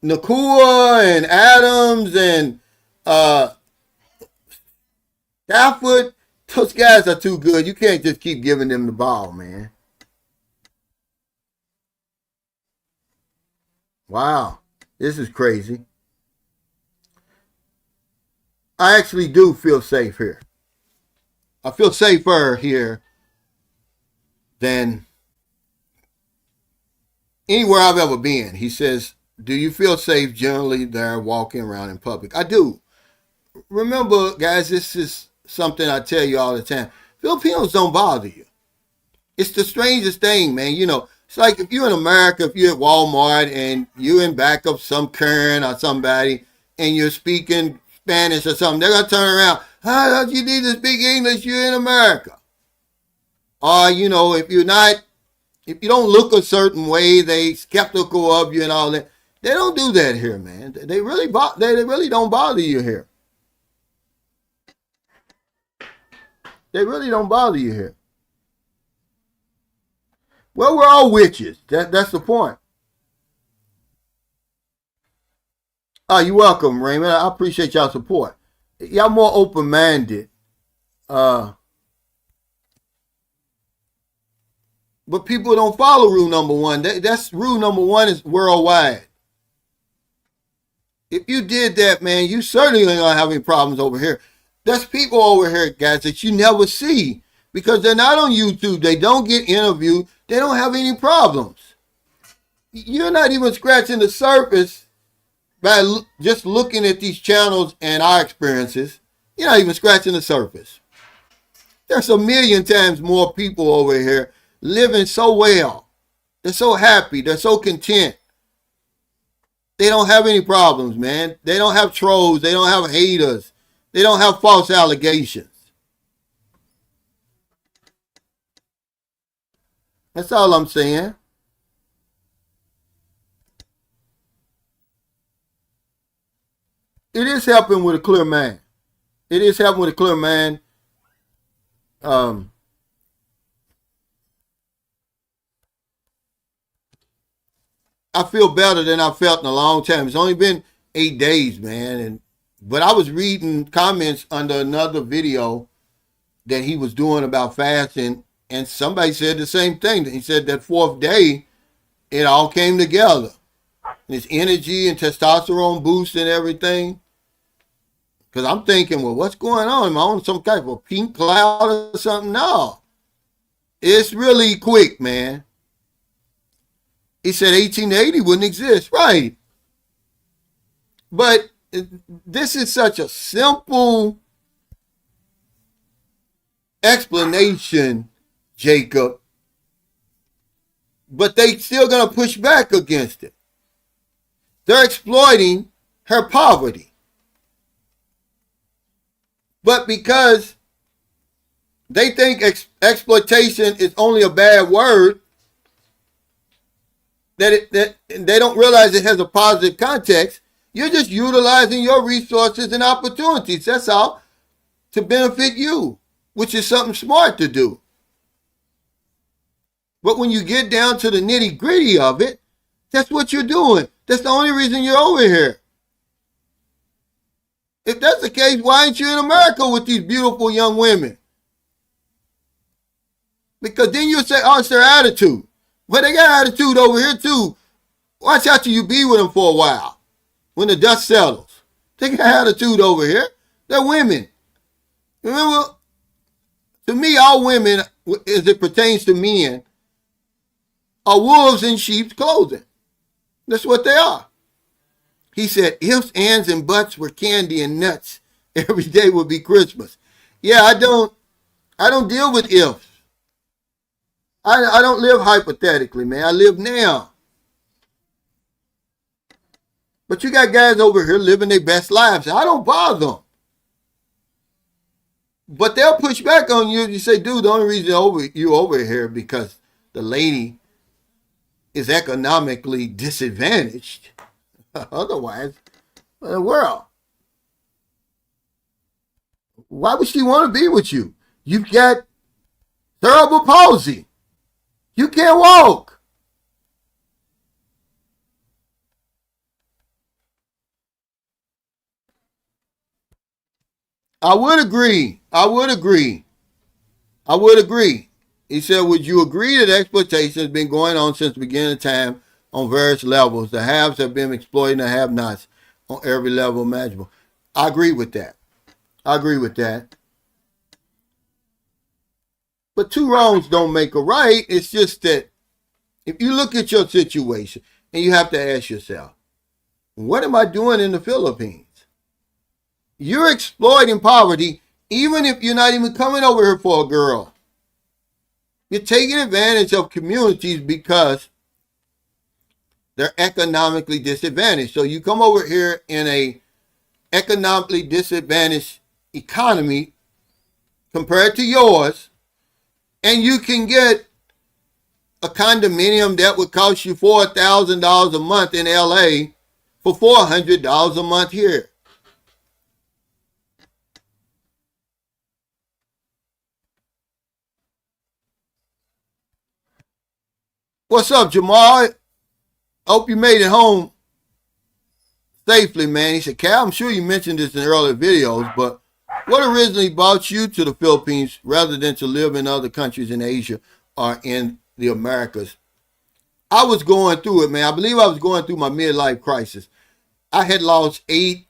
Speaker 1: Nakua and Adams and Stafford, those guys are too good. You can't just keep giving them the ball, man. Wow, this is crazy. I actually do feel safe here. I feel safer here than anywhere I've ever been. He says, do you feel safe generally there walking around in public? I do. Remember, guys, this is something I tell you all the time. Filipinos don't bother you. It's the strangest thing, man. It's like if you're in America, if you're at Walmart and you're in back of some Karen or somebody and you're speaking Spanish or something, they're going to turn around. Don't you need to speak English? You're in America. Or, if you don't look a certain way, they skeptical of you and all that. They don't do that here, man. They really don't bother you here. They really don't bother you here. Well, we're all witches. That's the point. You're welcome, Raymond. I appreciate y'all support. Y'all more open-minded. But people don't follow rule number one. That's rule number one is worldwide. If you did that, man, you certainly ain't gonna have any problems over here. There's people over here, guys, that you never see because they're not on YouTube. They don't get interviewed. They don't have any problems. You're not even scratching the surface by just looking at these channels and our experiences. You're not even scratching the surface. There's a million times more people over here living so well. They're so happy. They're so content. They don't have any problems, man. They don't have trolls. They don't have haters. They don't have false allegations. That's all I'm saying. It is helping with a clear mind. It is helping with a clear mind. I feel better than I felt in a long time. It's only been 8 days, man. But I was reading comments under another video that he was doing about fasting, and somebody said the same thing. He said that fourth day, it all came together. His energy and testosterone boost and everything. Because I'm thinking, well, what's going on? Am I on some type of pink cloud or something? No. It's really quick, man. He said 1880 wouldn't exist. Right. But this is such a simple explanation, Jacob. But they still going to push back against it. They're exploiting her poverty. But because They think exploitation is only a bad word, that they don't realize it has a positive context. You're just utilizing your resources and opportunities, that's all, to benefit you, which is something smart to do. But when you get down to the nitty gritty of it, that's what you're doing. That's the only reason you're over here. If that's the case, why aren't you in America with these beautiful young women? Because then you'll say, oh, it's their attitude. But they got attitude over here too. Watch out till you be with them for a while. When the dust settles. They got attitude over here. They're women. Remember, to me, all women, as it pertains to men, are wolves in sheep's clothing. That's what they are. He said, ifs, ands, and buts were candy and nuts. Every day would be Christmas. Yeah, I don't deal with ifs. I don't live hypothetically, man. I live now. But you got guys over here living their best lives. I don't bother them. But they'll push back on you. You say, dude, the only reason you over here because the lady is economically disadvantaged. Otherwise, in the world, why would she want to be with you? You've got cerebral palsy. You can't walk. I would agree. He said, would you agree that exploitation has been going on since the beginning of time on various levels? The haves have been exploiting the have-nots on every level imaginable. I agree with that. But two wrongs don't make a right. It's just that if you look at your situation and you have to ask yourself, what am I doing in the Philippines? You're exploiting poverty even if you're not even coming over here for a girl. You're taking advantage of communities because they're economically disadvantaged. So you come over here in a economically disadvantaged economy compared to yours, and you can get a condominium that would cost you $4,000 a month in LA for $400 a month here. What's up, Jamal? Hope you made it home safely, man. He said, Cal, I'm sure you mentioned this in earlier videos, but what originally brought you to the Philippines rather than to live in other countries in Asia or in the Americas? I was going through it, man. I believe I was going through my midlife crisis. I had lost 6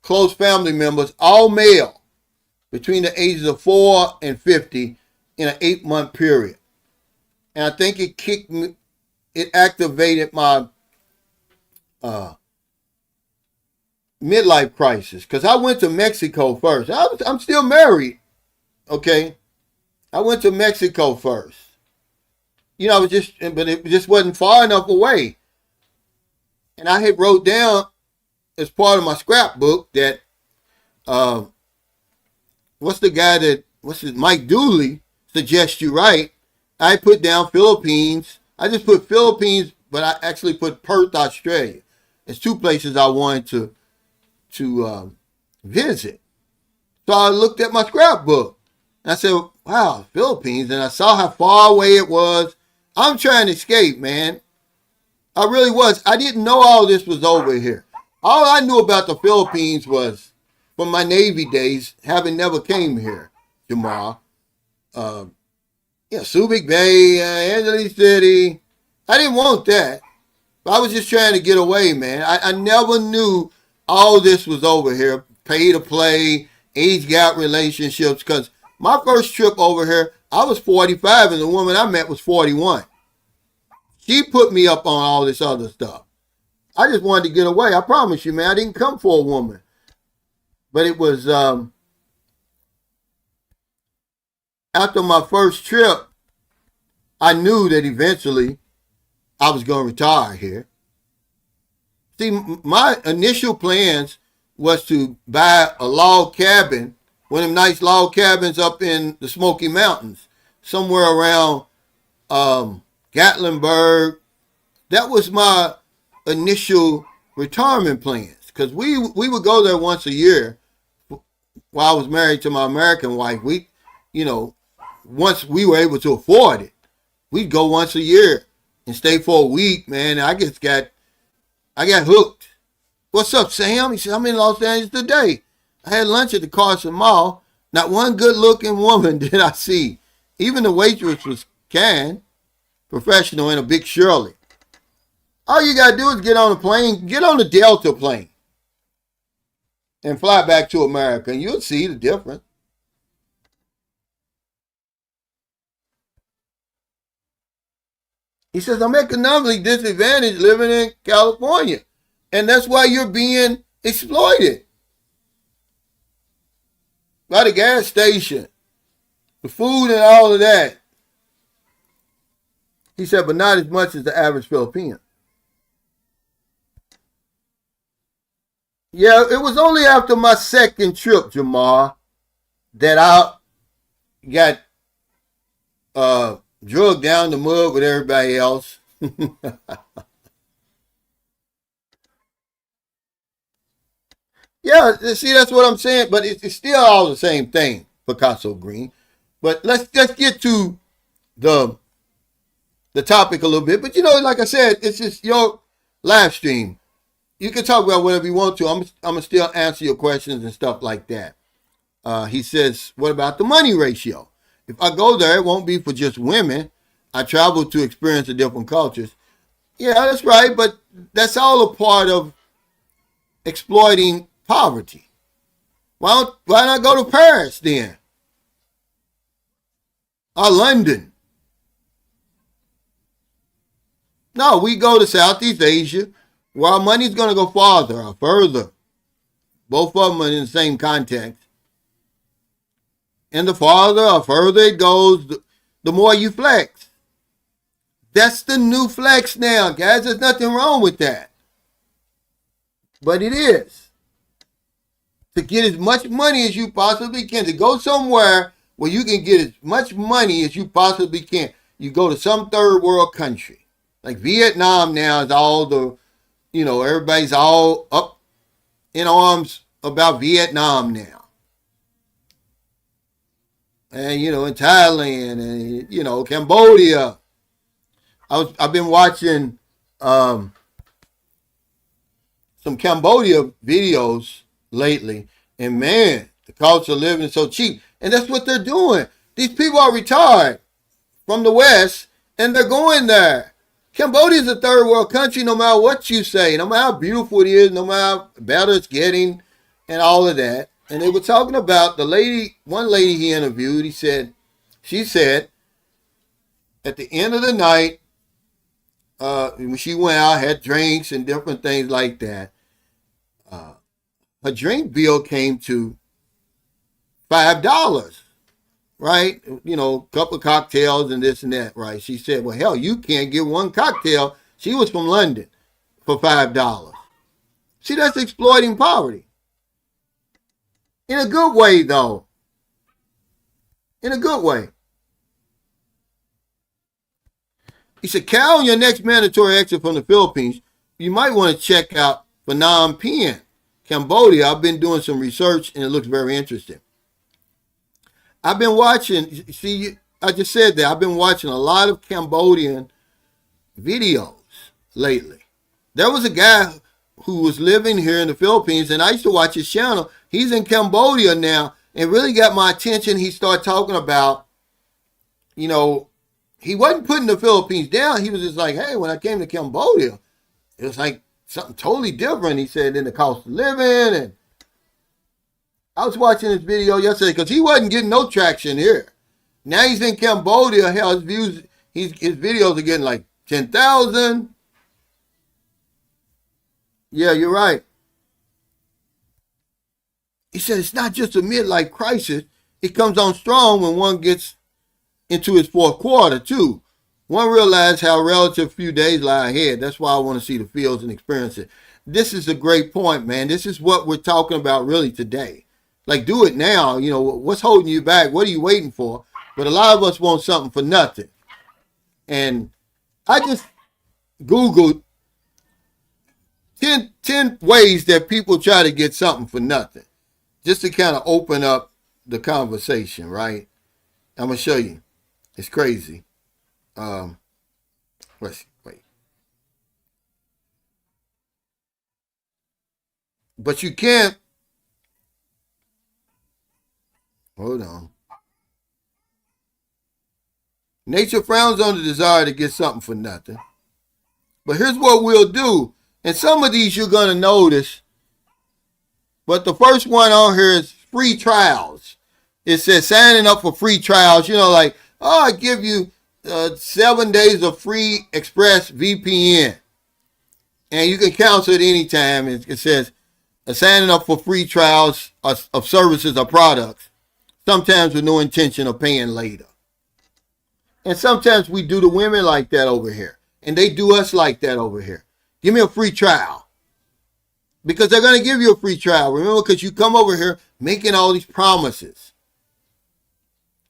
Speaker 1: close family members, all male, between the ages of 4 and 50 in an 8-month period. And I think it activated my midlife crisis, because I went to Mexico first. I'm still married, okay? I went to Mexico first. But it just wasn't far enough away. And I had wrote down as part of my scrapbook that Mike Dooley suggests you write. I put down Philippines. I just put Philippines, but I actually put Perth, Australia. It's 2 places I wanted to visit. So I looked at my scrapbook. And I said, wow, Philippines. And I saw how far away it was. I'm trying to escape, man. I really was. I didn't know all this was over here. All I knew about the Philippines was from my Navy days, having never came here, Jamal. Subic Bay, Angeles City. I didn't want that. I was just trying to get away, man. I never knew all this was over here. Pay to play, age gap relationships. Because my first trip over here, I was 45 and the woman I met was 41. She put me up on all this other stuff. I just wanted to get away. I promise you, man. I didn't come for a woman. But it was after my first trip, I knew that eventually I was going to retire here. See, my initial plans was to buy a log cabin One of them nice log cabins up in the Smoky Mountains, somewhere around Gatlinburg. That was my initial retirement plans, because we would go there once a year while I was married to my American wife. We, you know, once we were able to afford it, we'd go once a year and stay for a week, man. I got hooked. What's up, Sam? He said, I'm in Los Angeles today. I had lunch at the Carson Mall. Not one good-looking woman did I see. Even the waitress was kind, professional, and a big Shirley. All you got to do is get on a plane, get on the Delta plane, and fly back to America, and you'll see the difference. He says, I'm economically disadvantaged living in California, and that's why you're being exploited. By the gas station, the food and all of that. He said, but not as much as the average Filipino. Yeah, it was only after my second trip, Jamar, that I got drugged down the mud with everybody else. Yeah, see, that's what I'm saying. But it's still all the same thing, Picasso Green. But let's get to the topic a little bit. But like I said, it's just your live stream. You can talk about whatever you want to. I'm gonna still answer your questions and stuff like that. He says, what about the money ratio? If I go there, it won't be for just women. I travel to experience the different cultures. Yeah, that's right. But that's all a part of exploiting poverty. Why not go to Paris then? Or London? No, we go to Southeast Asia, where our money's going to go farther or further. Both of them are in the same context. And the farther or further it goes, the more you flex. That's the new flex now, guys. There's nothing wrong with that. But it is. To get as much money as you possibly can. To go somewhere where you can get as much money as you possibly can. You go to some third world country. Like Vietnam now is all everybody's all up in arms about Vietnam now. And, in Thailand and, Cambodia. I've been watching some Cambodia videos lately, and man, the cost of living is so cheap. And that's what they're doing. These people are retired from the West, and they're going there. Cambodia is a third world country, no matter what you say, no matter how beautiful it is, no matter how better it's getting, and all of that. And they were talking about one lady he interviewed. She said, at the end of the night, when she went out, had drinks and different things like that, her drink bill came to $5, right? A couple of cocktails and this and that, right? She said, well, hell, you can't get one cocktail. She was from London for $5. See, that's exploiting poverty. In a good way, though. In a good way. He said, Cal, on your next mandatory exit from the Philippines, you might want to check out Phnom Penh, Cambodia. I've been doing some research, and it looks very interesting. I've been watching, I just said that, I've been watching a lot of Cambodian videos lately. There was a guy who was living here in the Philippines, and I used to watch his channel. He's in Cambodia now, and really got my attention. He started talking about, he wasn't putting the Philippines down. He was just like, hey, when I came to Cambodia, it was like something totally different. He said, in the cost of living. And I was watching this video yesterday because he wasn't getting no traction here. Now he's in Cambodia. Hell, his videos are getting like 10,000. Yeah, you're right. He said it's not just a midlife crisis. It comes on strong when one gets into his fourth quarter, too. One realizes how relative few days lie ahead. That's why I want to see the fields and experience it. This is a great point, man. This is what we're talking about really today. Like, do it now. You know, what's holding you back? What are you waiting for? But a lot of us want something for nothing. And I just Googled 10 ways that people try to get something for nothing. Just to kind of open up the conversation, right? I'm going to show you. It's crazy. Let's wait. But you can't. Hold on. Nature frowns on the desire to get something for nothing. But here's what we'll do. And some of these you're going to notice. But the first one on here is free trials. It says signing up for free trials. You know, like, oh, I give you 7 days of free Express VPN. And you can cancel it anytime. It says signing up for free trials of services or products. Sometimes with no intention of paying later. And sometimes we do the women like that over here. And they do us like that over here. Give me a free trial. Because they're going to give you a free trial. Remember, because you come over here making all these promises.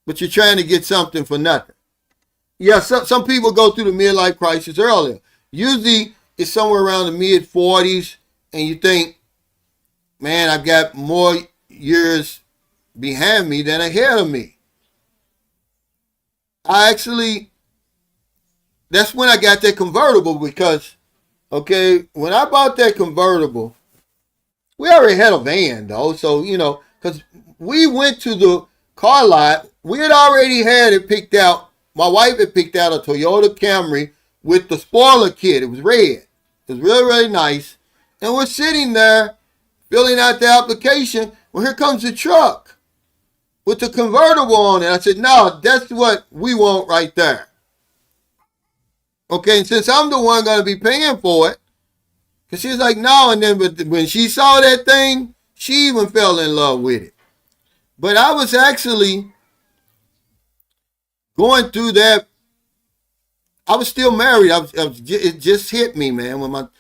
Speaker 1: But you're trying to get something for nothing. Yeah, some people go through the midlife crisis earlier. Usually it's somewhere around the mid-40s. And you think, man, I've got more years behind me than ahead of me. That's when I got that convertible because, okay, when I bought that convertible, we already had a van though. So, you know, because we went to the car lot, we had already had it picked out. My wife had picked out a Toyota Camry with the spoiler kit. It was red. It was really, really nice. And we're sitting there filling out the application. Well, here comes the truck with the convertible on it. I said, no, that's what we want right there. Okay, and since I'm the one going to be paying for it, because she's like, no, and then but when she saw that thing, she even fell in love with it. But I was actually going through that. I was still married. It just hit me, man, when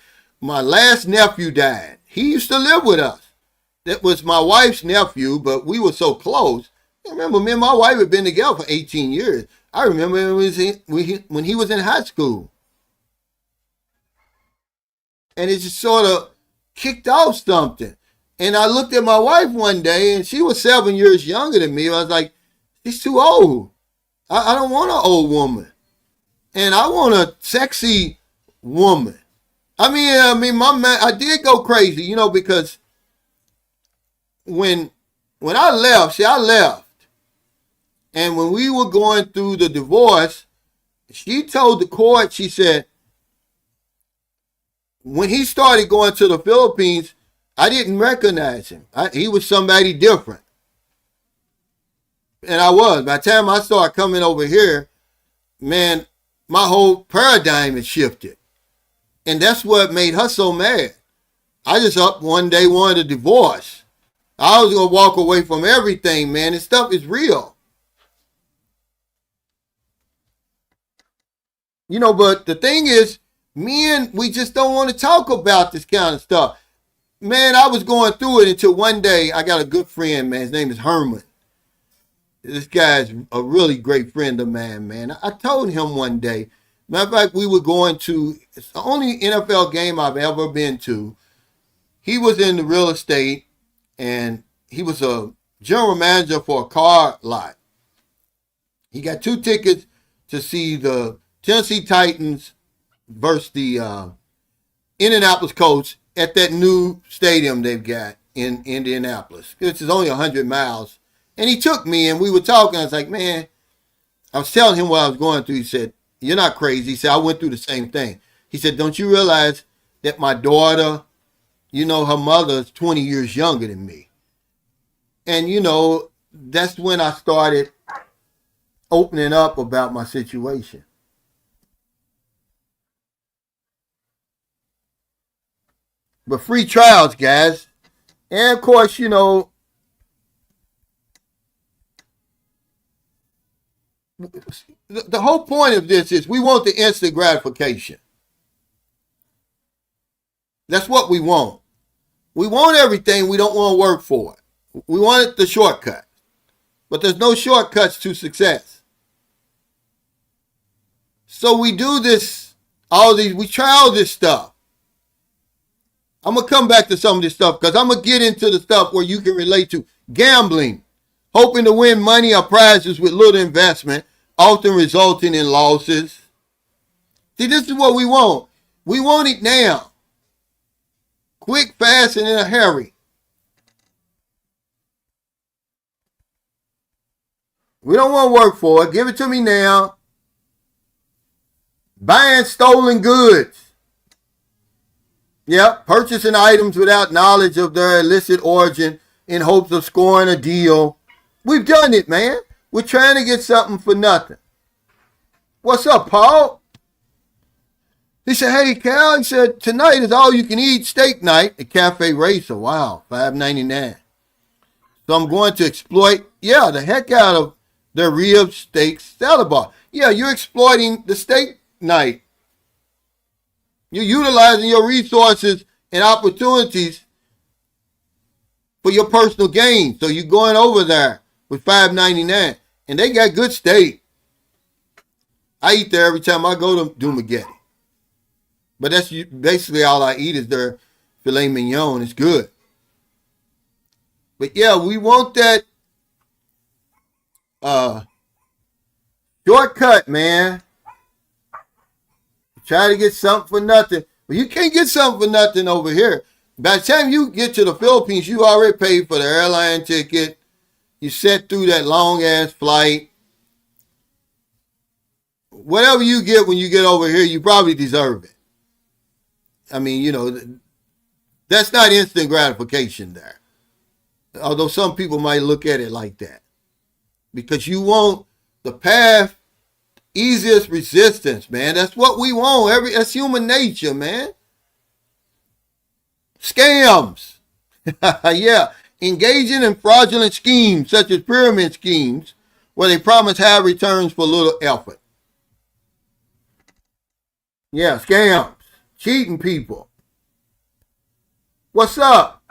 Speaker 1: my last nephew died. He used to live with us. That was my wife's nephew, but we were so close. I remember me and my wife had been together for 18 years. I remember when he was in high school. And it just sort of kicked off something. And I looked at my wife one day, and she was 7 years younger than me. I was like, she's too old. I don't want an old woman. And I want a sexy woman. I mean, my man, I did go crazy, you know, because when I left, I left. And when we were going through the divorce, she told the court, she said, when he started going to the Philippines, I didn't recognize him. He was somebody different. And I was. By the time I started coming over here, man, my whole paradigm had shifted. And that's what made her so mad. I just up one day wanted a divorce. I was going to walk away from everything, man. This stuff is real. You know, but the thing is, men, we just don't want to talk about this kind of stuff. Man, I was going through it until one day I got a good friend, man. His name is Herman. This guy's a really great friend of mine, man. I told him one day, matter of fact, we were going to, it's the only NFL game I've ever been to. He was in the real estate, and he was a general manager for a car lot. He got 2 tickets to see the Tennessee Titans versus the Indianapolis Colts at that new stadium they've got in Indianapolis. Which is only 100 miles. And he took me, and we were talking. I was like, man, I was telling him what I was going through. He said, you're not crazy. He said, I went through the same thing. He said, don't you realize that my daughter, you know, her mother is 20 years younger than me. And, you know, that's when I started opening up about my situation. But free trials, guys. And, of course, you know, the whole point of this is we want the instant gratification. That's what we want. We want everything. We don't want to work for it. We wanted the shortcut, but there's no shortcuts to success. So we do this, we try all this stuff. I'm going to come back to some of this stuff because I'm going to get into the stuff where you can relate to gambling, hoping to win money or prizes with little investment, often resulting in losses. See, this is what we want. We want it now. Quick, fast, and in a hurry. We don't want to work for it. Give it to me now. Buying stolen goods. Yep, purchasing items without knowledge of their illicit origin in hopes of scoring a deal. We've done it, man. We're trying to get something for nothing. What's up, Paul? He said, hey, Cal, he said, tonight is all you can eat steak night at Cafe Racer. Wow, $5.99. So I'm going to exploit, the heck out of their rib steak salad bar. Yeah, you're exploiting the steak night. You're utilizing your resources and opportunities for your personal gain. So you're going over there with $5.99. And they got good steak. I eat there every time I go to Dumagetti. But that's basically all I eat is their filet mignon. It's good. But yeah, we want that shortcut, man. Try to get something for nothing. But you can't get something for nothing over here. By the time you get to the Philippines, you already paid for the airline ticket. You sat through that long-ass flight. Whatever you get when you get over here, you probably deserve it. I mean, that's not instant gratification there. Although some people might look at it like that. Because you want the path, easiest resistance, man. That's what we want. That's human nature, man. Scams. Yeah. Engaging in fraudulent schemes, such as pyramid schemes, where they promise high returns for little effort. Yeah, scams. Cheating people. What's up?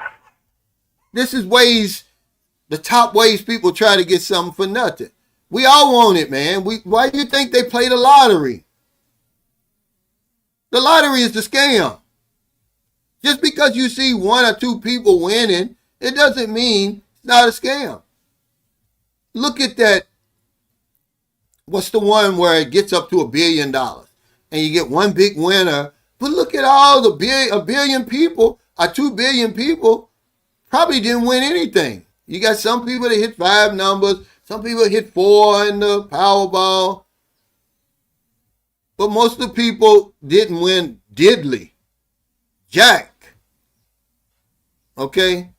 Speaker 1: This is the top ways people try to get something for nothing. We all want it, man. Why do you think they play the lottery? The lottery is the scam. Just because you see one or two people winning, it doesn't mean it's not a scam. Look at that. What's the one where it gets up to $1 billion and you get one big winner? But look at all a billion people or 2 billion people probably didn't win anything. You got some people that hit 5 numbers. Some people hit 4 in the Powerball. But most of the people didn't win diddly. Jack. Okay?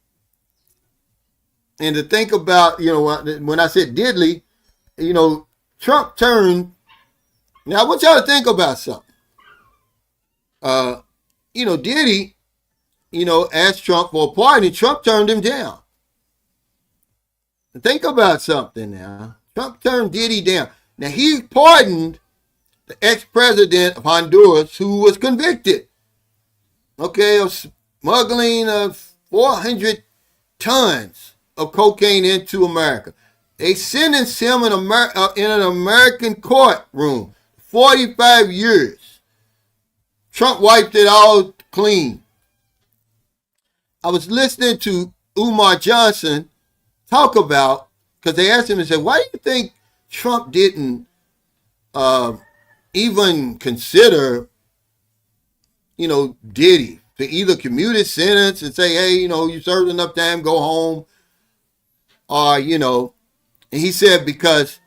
Speaker 1: And to think about, when I said diddly, Trump turned. Now I want y'all to think about something. Diddy, asked Trump for a pardon, and Trump turned him down. Think about something now. Trump turned Diddy down. Now he pardoned the ex-president of Honduras who was convicted, of smuggling 400 tons of cocaine into America. They sentenced him in an American courtroom, 45 years. Trump wiped it all clean. I was listening to Umar Johnson talk about, because they asked him and said, why do you think Trump didn't even consider, Diddy to either commute his sentence and say, hey, you served enough time, go home, or, and he said because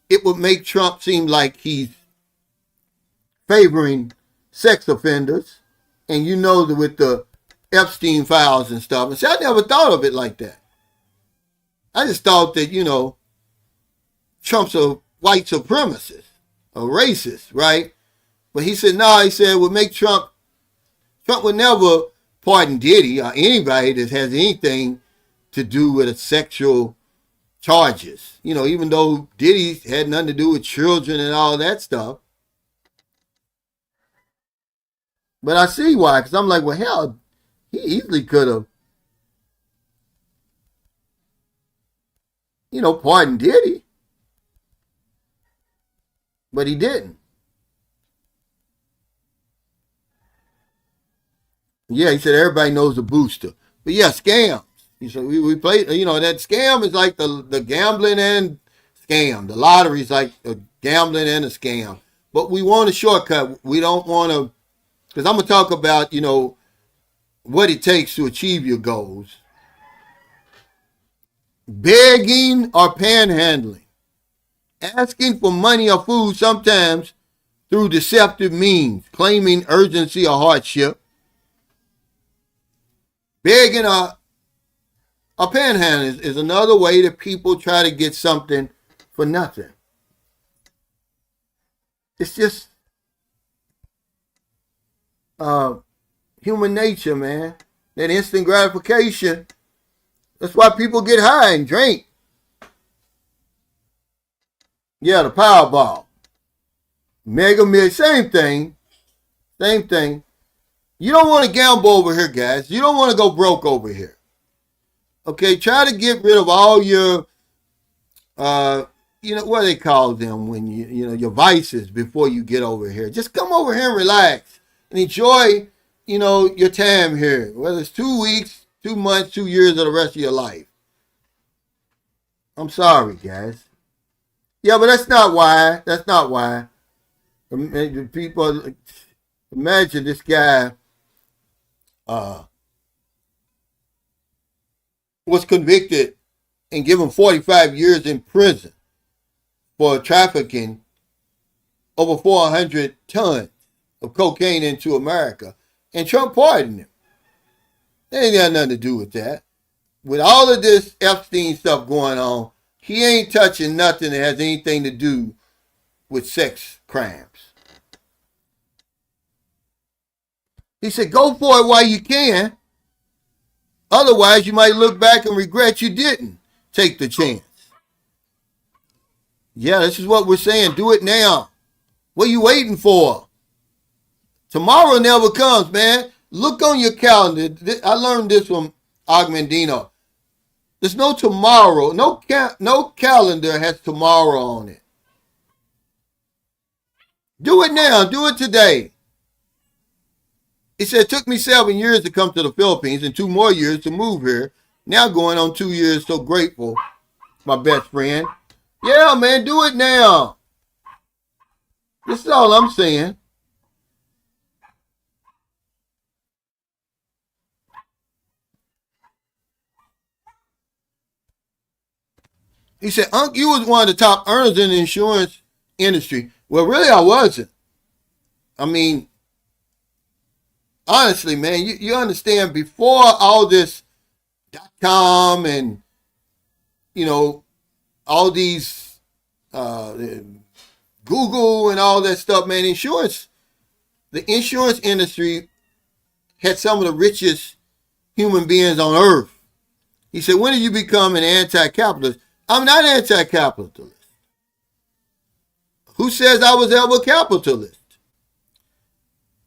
Speaker 1: it would make Trump seem like he's favoring sex offenders, and with the Epstein files and stuff. And see, I never thought of it like that. I just thought that, Trump's a white supremacist, a racist, right? But he said, no, it would make Trump would never pardon Diddy or anybody that has anything to do with sexual charges. Even though Diddy had nothing to do with children and all that stuff. But I see why, because I'm like, well, hell, he easily could have pardon Diddy, but he didn't. Yeah, he said everybody knows the booster. But yeah, scams. He said we played, that scam is like the gambling and scam. The lottery is like a gambling and a scam. But we want a shortcut. We don't want to, because I'm going to talk about, what it takes to achieve your goals. Begging or panhandling. Asking for money or food sometimes through deceptive means, claiming urgency or hardship. Begging or panhandling is another way that people try to get something for nothing. It's just human nature, man. That instant gratification. That's why people get high and drink. Yeah, the Powerball. Mega Million, same thing. Same thing. You don't want to gamble over here, guys. You don't want to go broke over here. Okay, try to get rid of all your, what do they call them when your vices before you get over here. Just come over here and relax and enjoy, your time here. Whether it's 2 weeks, 2 months, 2 years, or the rest of your life. I'm sorry, guys. Yeah, but that's not why. That's not why. People, imagine this guy was convicted and given 45 years in prison for trafficking over 400 tons of cocaine into America. And Trump pardoned him. They ain't got nothing to do with that. With all of this Epstein stuff going on, he ain't touching nothing that has anything to do with sex crimes. He said, go for it while you can. Otherwise, you might look back and regret you didn't take the chance. Yeah, this is what we're saying. Do it now. What are you waiting for? Tomorrow never comes, man. Look on your calendar. I learned this from Agmendino. There's no tomorrow. No calendar has tomorrow on it. Do it now. Do it today. He said, it took me 7 years to come to the Philippines and 2 more years to move here. Now going on 2 years, so grateful, my best friend. Yeah, man, do it now. This is all I'm saying. He said, Unc, you was one of the top earners in the insurance industry. Well, really, I wasn't. I mean, honestly, man, you understand, before all this .com and, all these Google and all that stuff, man, the insurance industry had some of the richest human beings on earth. He said, when did you become an anti-capitalist? I'm not anti-capitalist. Who says I was ever a capitalist?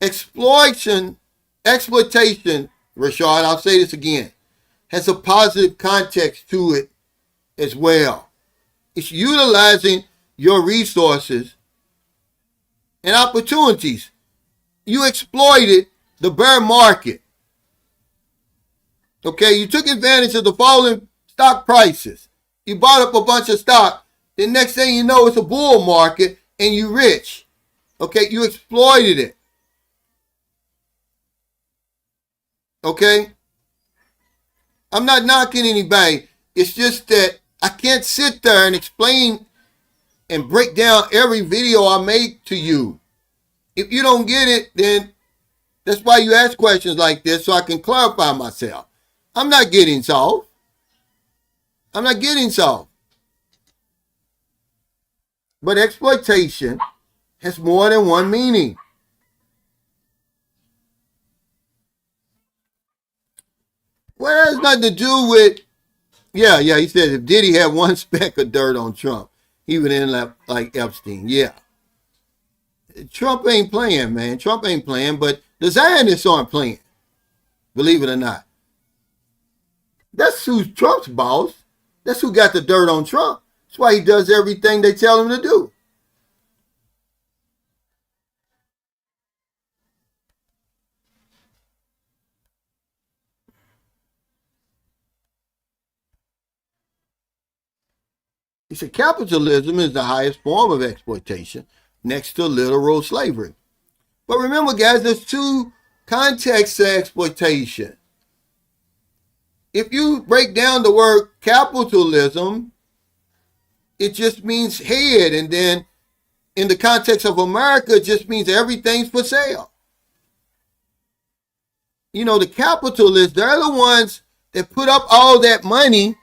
Speaker 1: Exploitation, Rashad, I'll say this again, has a positive context to it as well. It's utilizing your resources and opportunities. You exploited the bear market. Okay, you took advantage of the falling stock prices. You bought up a bunch of stock. The next thing you know, it's a bull market and you're rich. Okay, you exploited it. Okay? I'm not knocking anybody. It's just that I can't sit there and explain and break down every video I make to you. If you don't get it, then that's why you ask questions like this, so I can clarify myself. I'm not getting soft. I'm not getting soft. But exploitation has more than one meaning. Well, it has nothing to do with, yeah, he said if Diddy had one speck of dirt on Trump, he would end up like Epstein. Yeah. Trump ain't playing, man. Trump ain't playing, but the Zionists aren't playing. Believe it or not. That's who's Trump's boss. That's who got the dirt on Trump. That's why he does everything they tell him to do. He said capitalism is the highest form of exploitation next to literal slavery. But remember, guys, there's two contexts to exploitation. If you break down the word capitalism, it just means head. And then in the context of America, it just means everything's for sale. You know, the capitalists, they're the ones that put up all that money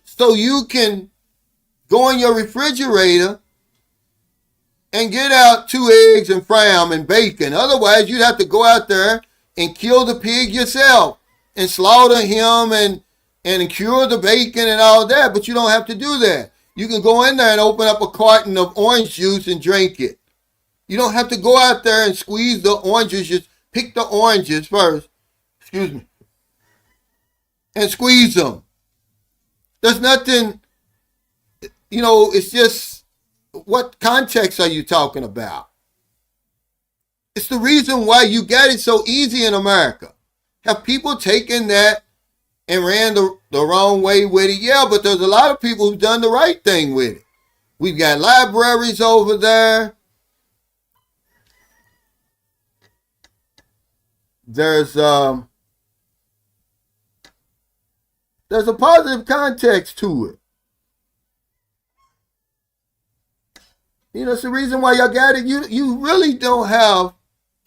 Speaker 1: so you can go in your refrigerator and get out 2 eggs and fry them and bacon. Otherwise, you'd have to go out there and kill the pig yourself and slaughter him and cure the bacon and all that. But you don't have to do that. You can go in there and open up a carton of orange juice and drink it. You don't have to go out there and squeeze the oranges. Just pick the oranges first. Excuse me. And squeeze them. There's nothing, you know, it's just, what context are you talking about? It's the reason why you got it so easy in America. Have people taken that and ran the wrong way with it? Yeah, but there's a lot of people who've done the right thing with it. We've got libraries over there. There's a positive context to it. You know, it's the reason why y'all got it. You really don't have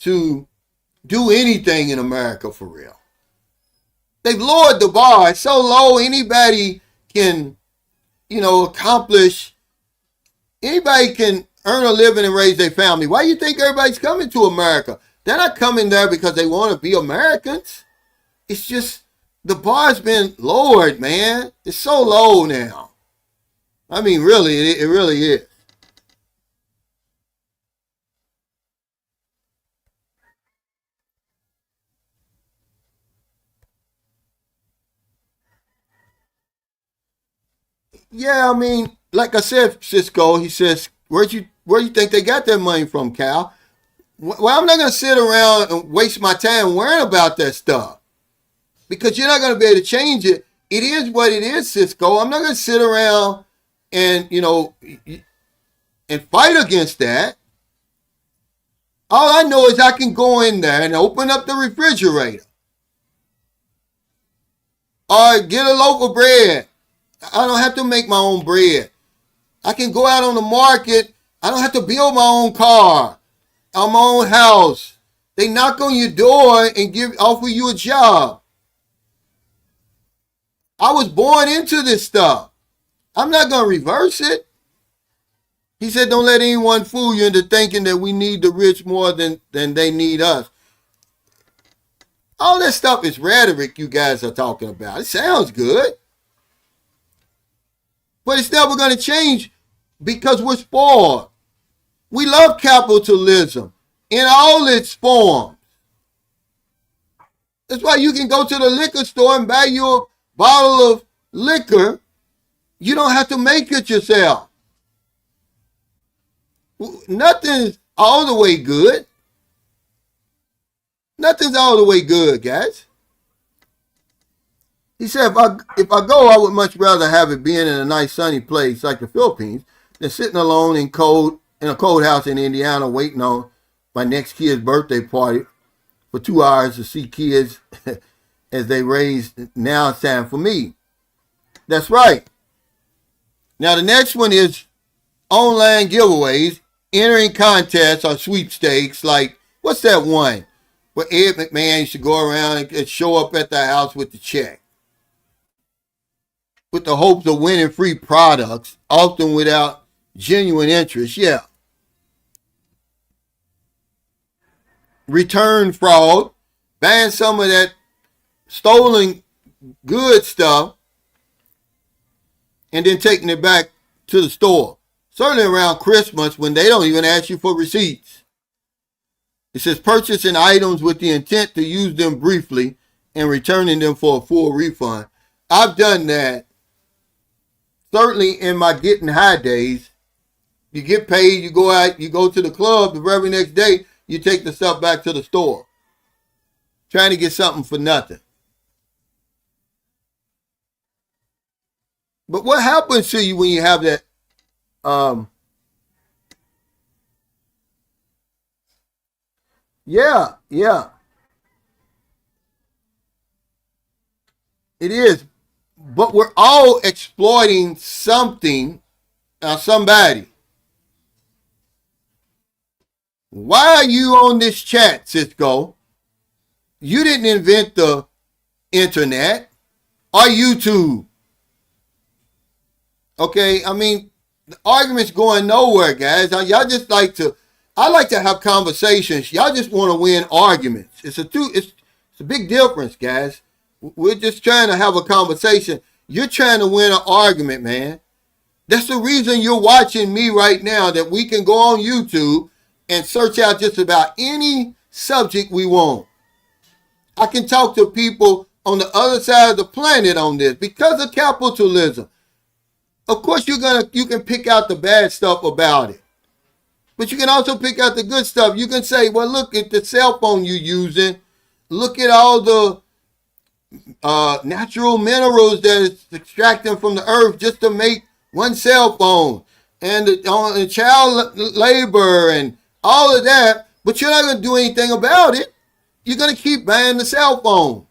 Speaker 1: to do anything in America for real. They've lowered the bar. It's so low, anybody can, you know, accomplish, anybody can earn a living and raise their family. Why do you think everybody's coming to America? They're not coming there because they want to be Americans. It's just the bar's been lowered, man. It's so low now. I mean, really, it really is. Yeah, I mean, like I said, Cisco, he says, where do you think they got that money from, Cal? Well, I'm not going to sit around and waste my time worrying about that stuff because you're not going to be able to change it. It is what it is, Cisco. I'm not going to sit around and, you know, and fight against that. All I know is I can go in there and open up the refrigerator or get a loaf of bread. I don't have to make my own bread. I can go out on the market. I don't have to build my own car or my own house. They knock on your door and offer you a job. I was born into this stuff. I'm not going to reverse it. He said, don't let anyone fool you into thinking that we need the rich more than they need us. All that stuff is rhetoric you guys are talking about. It sounds good. But it's never going to change because we're spoiled. We love capitalism in all its forms. That's why you can go to the liquor store and buy you a bottle of liquor. You don't have to make it yourself. Nothing's all the way good. Nothing's all the way good, guys. He said, if I go, I would much rather have it being in a nice sunny place like the Philippines than sitting alone in a cold house in Indiana waiting on my next kid's birthday party for 2 hours to see kids as they raise. Now it's time for me. That's right. Now the next one is online giveaways, entering contests or sweepstakes. Like, what's that one where Ed McMahon used to go around and show up at the house with the check, with the hopes of winning free products, often without genuine interest. Yeah. Return fraud, buying some of that stolen good stuff, and then taking it back to the store. Certainly around Christmas when they don't even ask you for receipts. It says purchasing items with the intent to use them briefly and returning them for a full refund. I've done that. certainly in my getting high days, you get paid, you go out, you go to the club, the very next day, you take the stuff back to the store, trying to get something for nothing. But what happens to you when you have that? Yeah, yeah, it is. But we're all exploiting something or somebody. Why are you on this chat, Cisco? You didn't invent the internet or YouTube. Okay, I mean, the argument's going nowhere, guys. Y'all just like to, I like to have conversations. Y'all just want to win arguments. It's a big difference, guys. We're just trying to have a conversation. You're trying to win an argument, man. That's the reason you're watching me right now, that we can go on YouTube and search out just about any subject we want. I can talk to people on the other side of the planet on this because of capitalism. Of course, you can pick out the bad stuff about it, but you can also pick out the good stuff. You can say, well, look at the cell phone you're using. Look at all the natural minerals that it's extracting from the earth just to make one cell phone, and the child labor and all of that. But you're not going to do anything about it. You're going to keep buying the cell phone.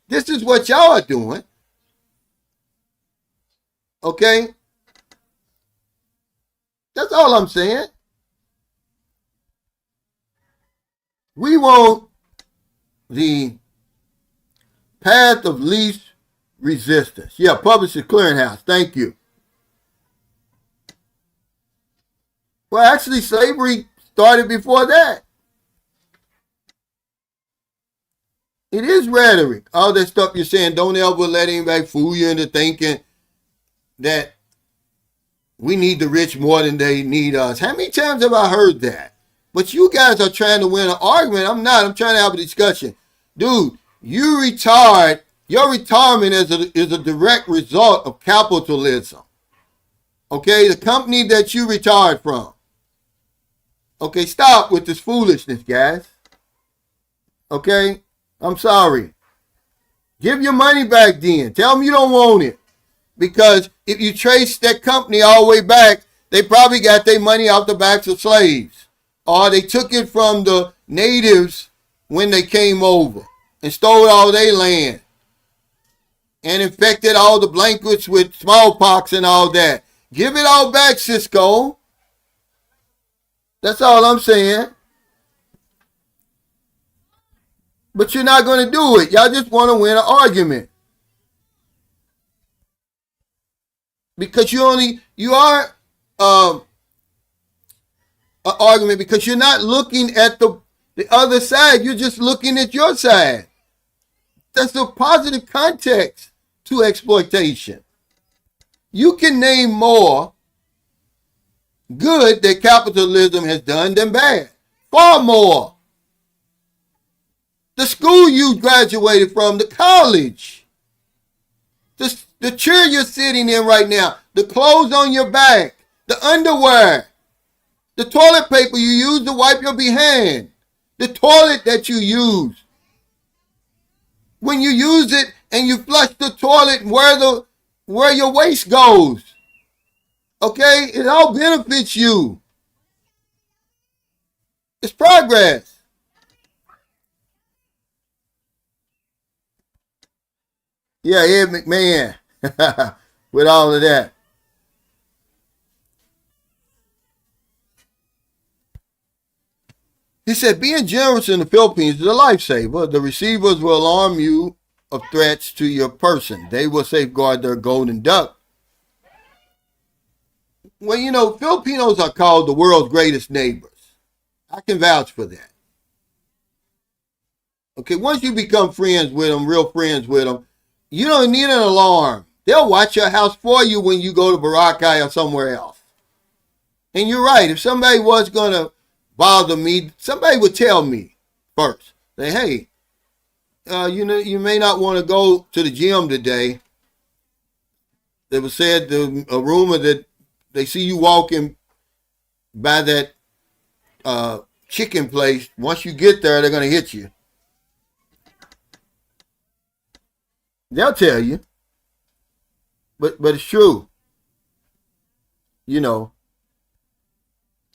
Speaker 1: This is what y'all are doing. Okay? That's all I'm saying. We want the path of least resistance. Yeah, Publishers Clearinghouse. Thank you. Well, actually, slavery started before that. It is rhetoric. All that stuff you're saying, don't ever let anybody fool you into thinking that we need the rich more than they need us. How many times have I heard that? But you guys are trying to win an argument. I'm not. I'm trying to have a discussion. Dude, you retard. Your retirement is a direct result of capitalism. Okay? The company that you retired from. Okay, stop with this foolishness, guys. Okay? I'm sorry. Give your money back then. Tell them you don't want it. Because if you trace that company all the way back, they probably got their money off the backs of slaves. Or they took it from the natives when they came over and stole all their land and infected all the blankets with smallpox and all that. Give it all back, Cisco. That's all I'm saying. But you're not going to do it. Y'all just want to win an argument. Because you are an argument because you're not looking at the other side. You're just looking at your side. That's a positive context to exploitation. You can name more good that capitalism has done than bad. Far more. The school you graduated from, the college, the chair you're sitting in right now, the clothes on your back, the underwear, the toilet paper you use to wipe your behind, the toilet that you use. When you use it and you flush the toilet where your waste goes. Okay? It all benefits you. It's progress. Yeah, Ed McMahon. With all of that. He said, being generous in the Philippines is a lifesaver. The receivers will alarm you of threats to your person. They will safeguard their golden duck. Well, you know, Filipinos are called the world's greatest neighbors. I can vouch for that. Okay, once you become friends with them, real friends with them, you don't need an alarm. They'll watch your house for you when you go to Boracay or somewhere else. And you're right. If somebody was going to bother me, somebody would tell me first. Say, hey, you may not want to go to the gym today. It was said, a rumor that they see you walking by that chicken place. Once you get there, they're going to hit you. They'll tell you, but it's true, you know.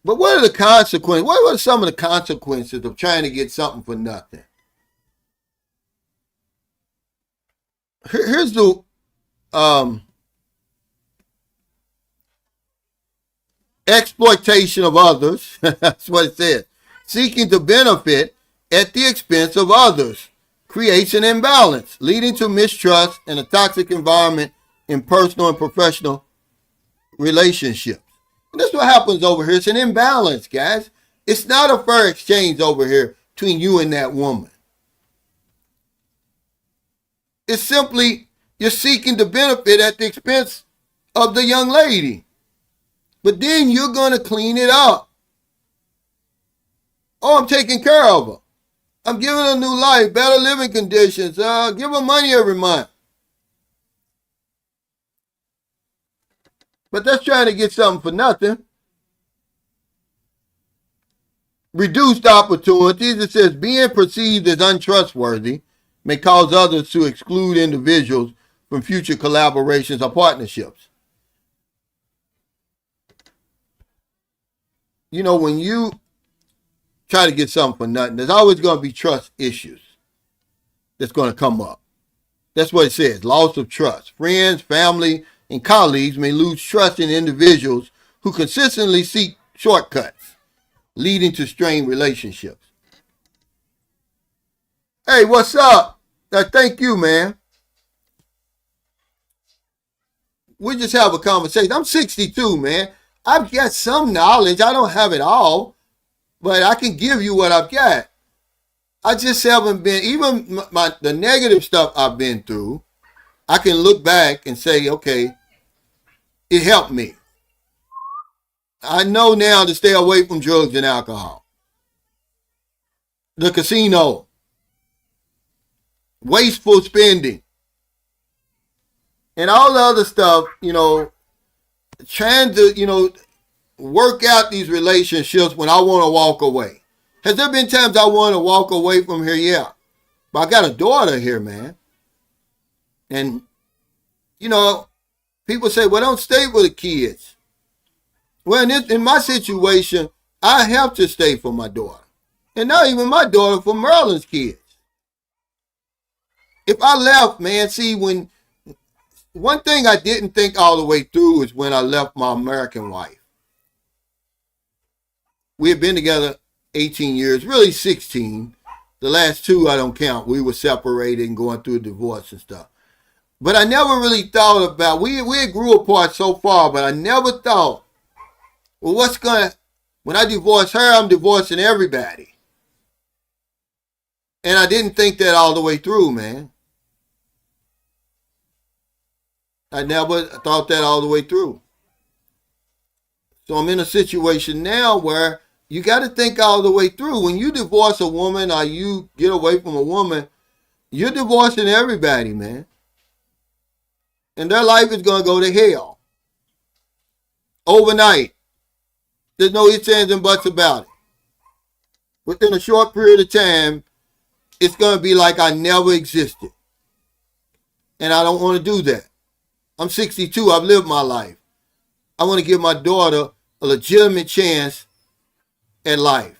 Speaker 1: But what are the consequences? What are some of the consequences of trying to get something for nothing? Here's the um, exploitation of others. That's what it says. Seeking to benefit at the expense of others creates an imbalance, leading to mistrust and a toxic environment in personal and professional relationships. And this is what happens over here. It's an imbalance, guys. It's not a fair exchange over here between you and that woman. It's simply you're seeking to benefit at the expense of the young lady. But then you're going to clean it up. Oh, I'm taking care of her. I'm giving her a new life, better living conditions. Give her money every month. But that's trying to get something for nothing. Reduced opportunities. It says being perceived as untrustworthy may cause others to exclude individuals from future collaborations or partnerships. You know, when you try to get something for nothing, there's always going to be trust issues that's going to come up. That's what it says, loss of trust. Friends, family, and colleagues may lose trust in individuals who consistently seek shortcuts, leading to strained relationships. Hey, what's up? Thank you, man. We just have a conversation. I'm 62, man. I've got some knowledge. I don't have it all, but I can give you what I've got. I just haven't been, even the negative stuff I've been through, I can look back and say, okay, it helped me. I know now to stay away from drugs and alcohol. The casino. Wasteful spending. And all the other stuff, trying to, work out these relationships when I want to walk away. Has there been times I want to walk away from here? Yeah. But I got a daughter here, man. And, people say, well, don't stay with the kids. Well, in my situation, I have to stay for my daughter. And not even my daughter, for Merlin's kids. If I left, man, see, one thing I didn't think all the way through is when I left my American wife. We had been together 18 years, really 16. The last 2 I don't count. We were separated and going through a divorce and stuff. But I never really thought about, we grew apart so far, but I never thought, well, when I divorce her, I'm divorcing everybody. And I didn't think that all the way through, man. I never thought that all the way through. So I'm in a situation now where you got to think all the way through. When you divorce a woman or you get away from a woman, you're divorcing everybody, man. And their life is going to go to hell. Overnight. There's no ifs, ands, and buts about it. Within a short period of time, it's going to be like I never existed. And I don't want to do that. I'm 62. I've lived my life. I want to give my daughter a legitimate chance at life.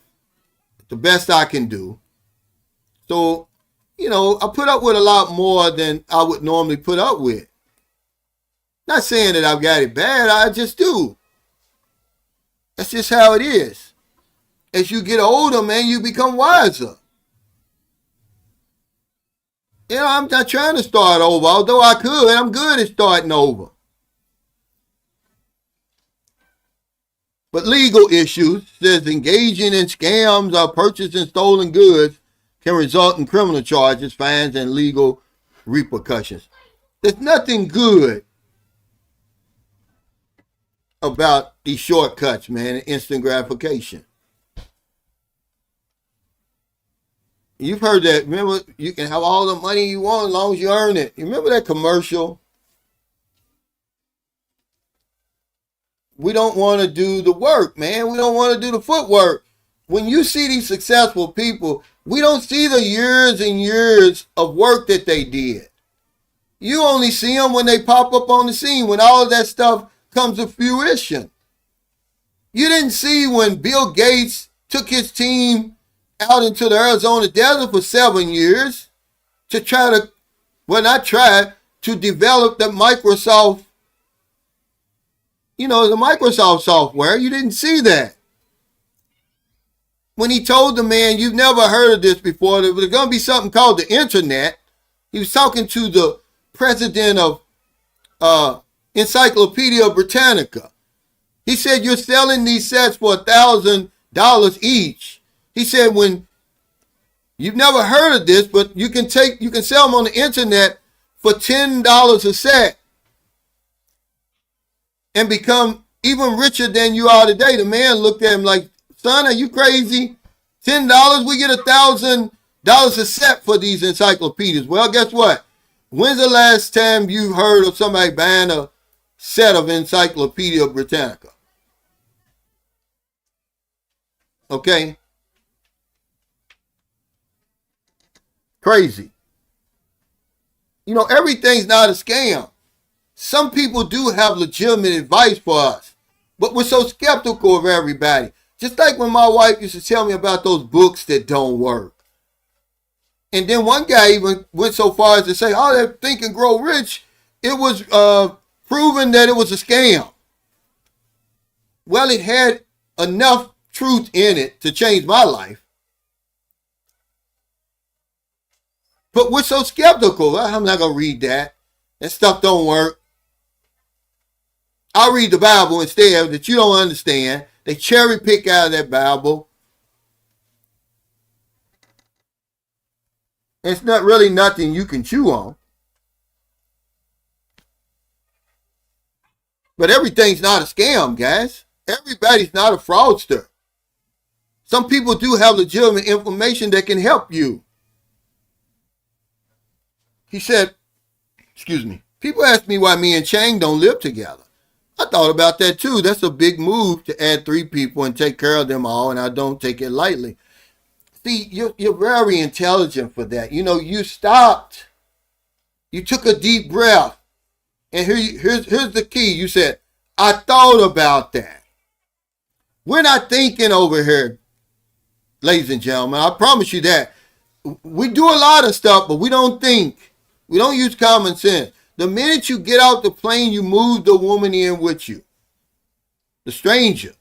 Speaker 1: The best I can do. So, I put up with a lot more than I would normally put up with. Not saying that I've got it bad. I just do. That's just how it is. As you get older, man, you become wiser. I'm not trying to start over, although I could. I'm good at starting over. But legal issues, says engaging in scams or purchasing stolen goods can result in criminal charges, fines, and legal repercussions. There's nothing good about these shortcuts, man, and instant gratification. You've heard that. Remember, you can have all the money you want as long as you earn it. You remember that commercial? we don't want to do the work, man. We don't want to do the footwork. When you see these successful people, we don't see the years and years of work that they did. You only see them when they pop up on the scene, when all of that stuff comes to fruition. You didn't see when Bill Gates took his team out into the Arizona desert for 7 years to try to, well, not try, to develop the Microsoft, the Microsoft software. You didn't see that. When he told the man, you've never heard of this before, there was going to be something called the internet. He was talking to the president of Encyclopedia Britannica. He said, you're selling these sets for $1,000 each. He said, when you've never heard of this, but you can sell them on the internet for $10 a set and become even richer than you are today. The man looked at him like, son, are you crazy? $10, we get $1,000 a set for these encyclopedias. Well, guess what? When's the last time you heard of somebody buying a set of Encyclopedia Britannica? Okay? Crazy. Everything's not a scam. Some people do have legitimate advice for us, but we're so skeptical of everybody. Just like when my wife used to tell me about those books that don't work. And then one guy even went so far as to say, oh, that Think and Grow Rich, it was proven that it was a scam. Well, it had enough truth in it to change my life. But we're so skeptical. I'm not going to read that. That stuff don't work. I'll read the Bible instead that you don't understand. They cherry pick out of that Bible. It's not really nothing you can chew on. But everything's not a scam, guys. Everybody's not a fraudster. Some people do have legitimate information that can help you. He said, excuse me, people ask me why me and Chang don't live together. I thought about that too. That's a big move to add 3 people and take care of them all, and I don't take it lightly. See, you're very intelligent for that. You stopped. You took a deep breath. And here's the key. You said, I thought about that. We're not thinking over here, ladies and gentlemen. I promise you that. We do a lot of stuff, but we don't think. We don't use common sense. The minute you get out the plane, you move the woman in with you. The stranger.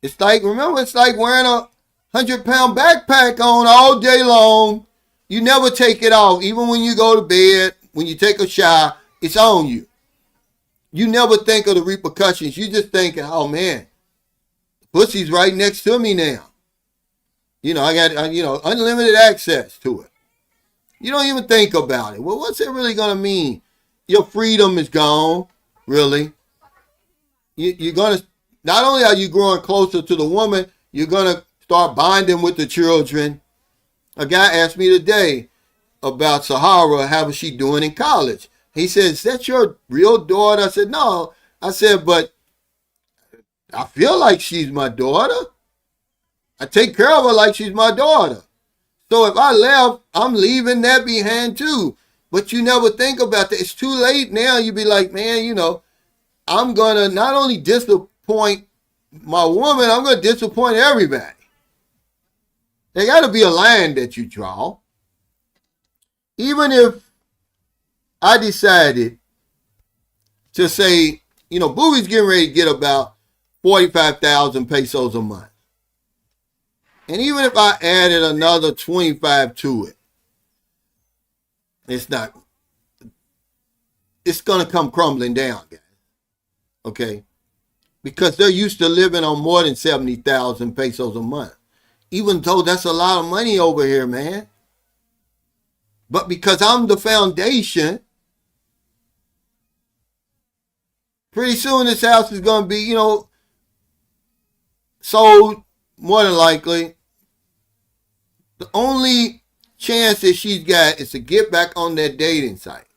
Speaker 1: It's like wearing a 100-pound backpack on all day long. You never take it off. Even when you go to bed, when you take a shower, it's on you. You never think of the repercussions. You just think, oh man, pussy's right next to me now. I got, unlimited access to it. You don't even think about it. Well, what's it really going to mean? Your freedom is gone, really. You're going to, not only are you growing closer to the woman, you're going to start bonding with the children. A guy asked me today about Sahara, how is she doing in college? He said, is that your real daughter? I said, no. I said, but I feel like she's my daughter. I take care of her like she's my daughter. So if I left, I'm leaving that behind too. But you never think about that. It's too late now. You be like, man, I'm going to not only disappoint my woman, I'm going to disappoint everybody. There got to be a line that you draw. Even if I decided to say, Booby's getting ready to get about 45,000 pesos a month. And even if I added another 25 to it, it's going to come crumbling down, guys. Okay? Because they're used to living on more than 70,000 pesos a month. Even though that's a lot of money over here, man. But because I'm the foundation, pretty soon this house is going to be, sold, more than likely. The only chance that she's got is to get back on that dating site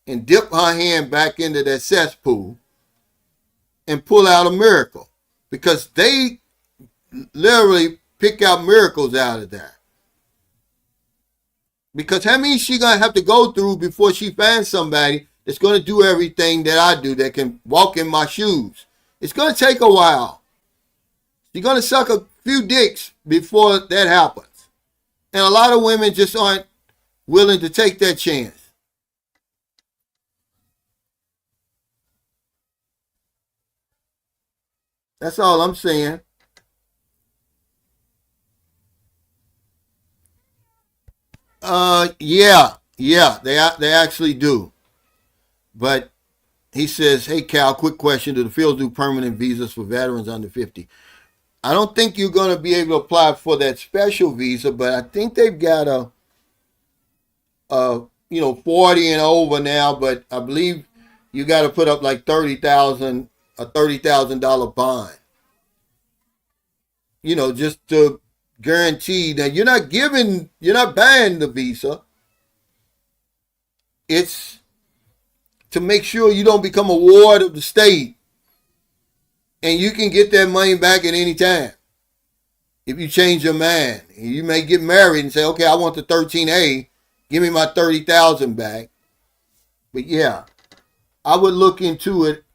Speaker 1: and dip her hand back into that cesspool and pull out a miracle, because they literally pick out miracles out of that. Because how many she gonna have to go through before she finds somebody that's gonna do everything that I do, that can walk in my shoes? It's gonna take a while. She's gonna suck a few dicks before that happens. And a lot of women just aren't willing to take that chance. That's all I'm saying. Yeah, they actually do. But he says, "Hey Cal, quick question: do the fields do permanent visas for veterans under 50?" I don't think you're going to be able to apply for that special visa, but I think they've got a 40 and over now. But I believe you got to put up like $30,000 bond. Just to guarantee that you're not buying the visa. It's to make sure you don't become a ward of the state, and you can get that money back at any time. If you change your mind, you may get married and say, "Okay, I want the 13A, give me my 30,000 back." But yeah, I would look into it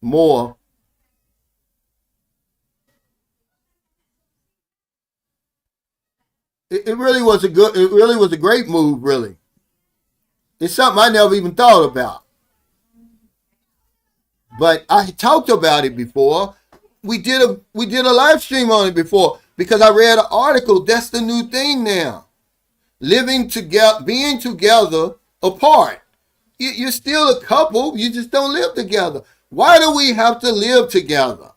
Speaker 1: more. It really was a great move. Really, it's something I never even thought about. But I talked about it before. We did a live stream on it before, because I read an article. That's the new thing now. Living together, being together apart. You're still a couple. You just don't live together. Why do we have to live together?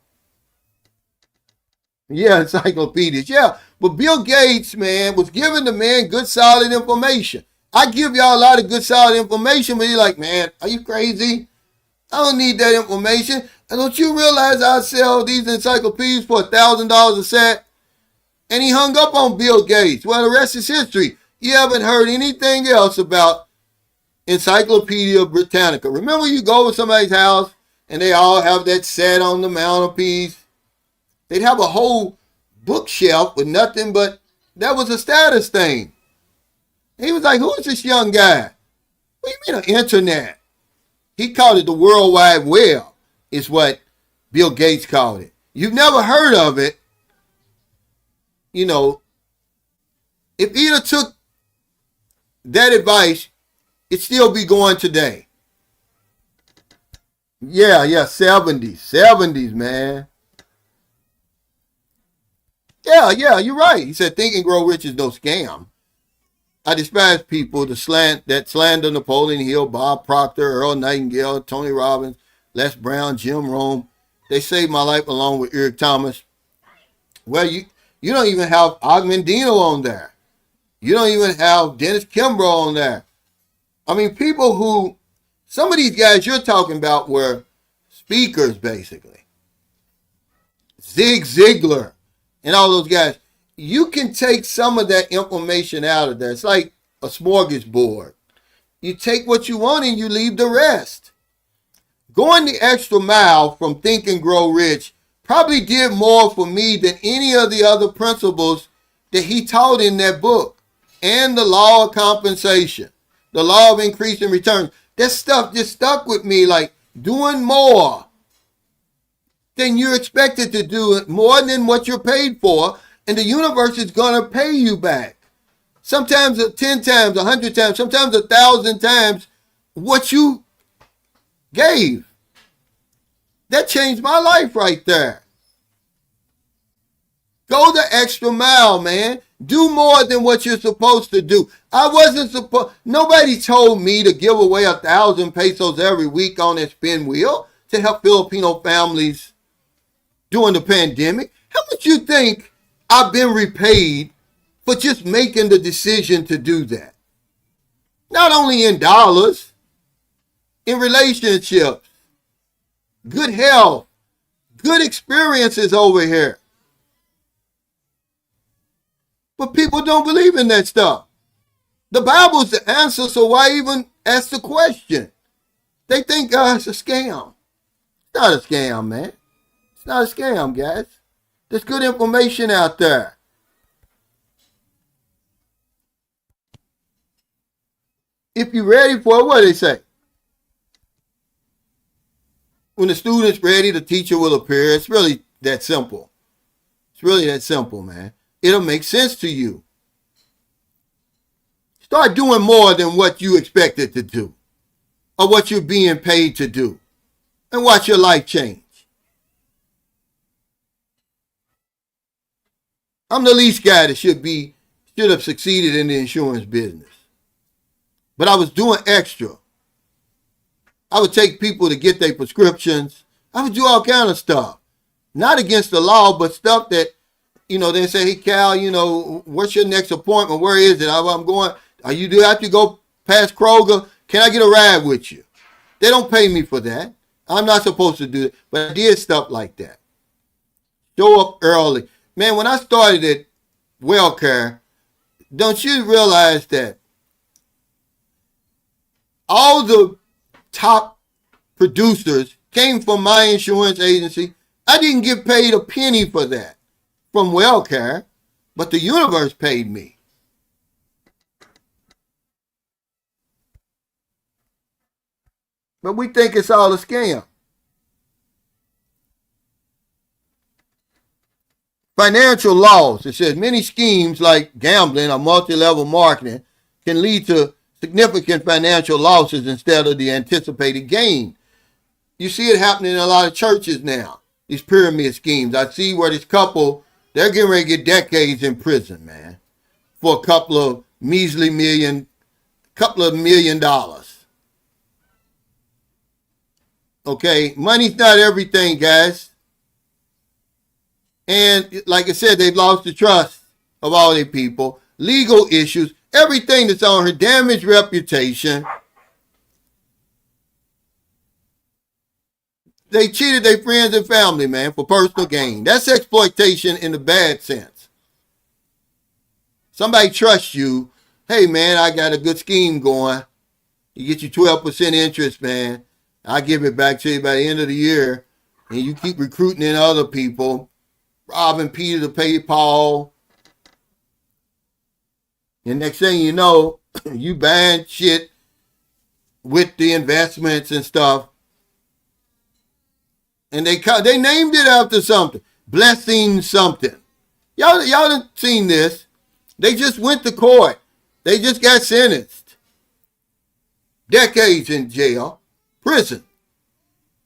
Speaker 1: Yeah, encyclopedias. Yeah, but Bill Gates, man, was giving the man good, solid information. I give y'all a lot of good, solid information, but you're like, "Man, are you crazy? I don't need that information." And don't you realize I sell these encyclopedias for $1,000 a set? And he hung up on Bill Gates. Well, the rest is history. You haven't heard anything else about Encyclopedia Britannica. Remember, you go to somebody's house and they all have that set on the mantelpiece. They'd have a whole bookshelf with nothing but, that was a status thing. He was like, "Who is this young guy?" "What do you mean, the internet?" He called it the World Wide Web, is what Bill Gates called it. You've never heard of it. If he'd have took that advice, it'd still be going today. Yeah, 70s, man. Yeah, you're right. He said, "Think and Grow Rich is no scam. I despise people that slander Napoleon Hill, Bob Proctor, Earl Nightingale, Tony Robbins, Les Brown, Jim Rome. They saved my life along with Eric Thomas." Well, you don't even have Og Mandino on there. You don't even have Dennis Kimbrough on there. I mean, people who, some of these guys you're talking about were speakers, basically. Zig Ziglar and all those guys. You can take some of that information out of there. It's like a smorgasbord. You take what you want and you leave the rest. Going the extra mile from Think and Grow Rich probably did more for me than any of the other principles that he taught in that book. And the law of compensation, the law of increasing returns. That stuff just stuck with me, like doing more than you're expected to do, more than what you're paid for, and the universe is going to pay you back. Sometimes 10 times, 100 times, sometimes 1,000 times what you gave. That changed my life right there. Go the extra mile, man. Do more than what you're supposed to do. Nobody told me to give away 1,000 pesos every week on that spin wheel to help Filipino families during the pandemic. How much you think I've been repaid for just making the decision to do that? Not only in dollars, in relationships, good health, good experiences over here. But people don't believe in that stuff. The Bible's the answer, so why even ask the question? They think it's a scam. It's not a scam, man. It's not a scam, guys. There's good information out there. If you're ready for it, what do they say? When the student's ready, the teacher will appear. It's really that simple. It's really that simple, man. It'll make sense to you. Start doing more than what you expected to do or what you're being paid to do, and watch your life change. I'm the least guy that should have succeeded in the insurance business. But I was doing extra. I would take people to get their prescriptions. I would do all kind of stuff. Not against the law, but stuff that, they say, hey, Cal, what's your next appointment? Where is it? I'm going. Do you have to go past Kroger? Can I get a ride with you? They don't pay me for that. I'm not supposed to do it. But I did stuff like that. Show up early. Man, when I started at WellCare, don't you realize that all the top producers came from my insurance agency? I didn't get paid a penny for that from WellCare, but the universe paid me. But we think it's all a scam. Financial loss. It says many schemes like gambling or multi-level marketing can lead to significant financial losses instead of the anticipated gain. You see it happening in a lot of churches now, these pyramid schemes. I see where this couple, they're getting ready to get decades in prison, man, for a couple of $1 million. Okay, money's not everything, guys. And like I said, they've lost the trust of all their people. Legal issues, everything that's on her, damaged reputation. They cheated their friends and family, man, for personal gain. That's exploitation in the bad sense. Somebody trusts you. Hey, man, I got a good scheme going. You get you 12% interest, man. I'll give it back to you by the end of the year. And you keep recruiting in other people, robbing Peter to pay Paul. And next thing you know, you buying shit with the investments and stuff. And they named it after something. Blessing something. Y'all done seen this. They just went to court. They just got sentenced. Decades in jail. Prison.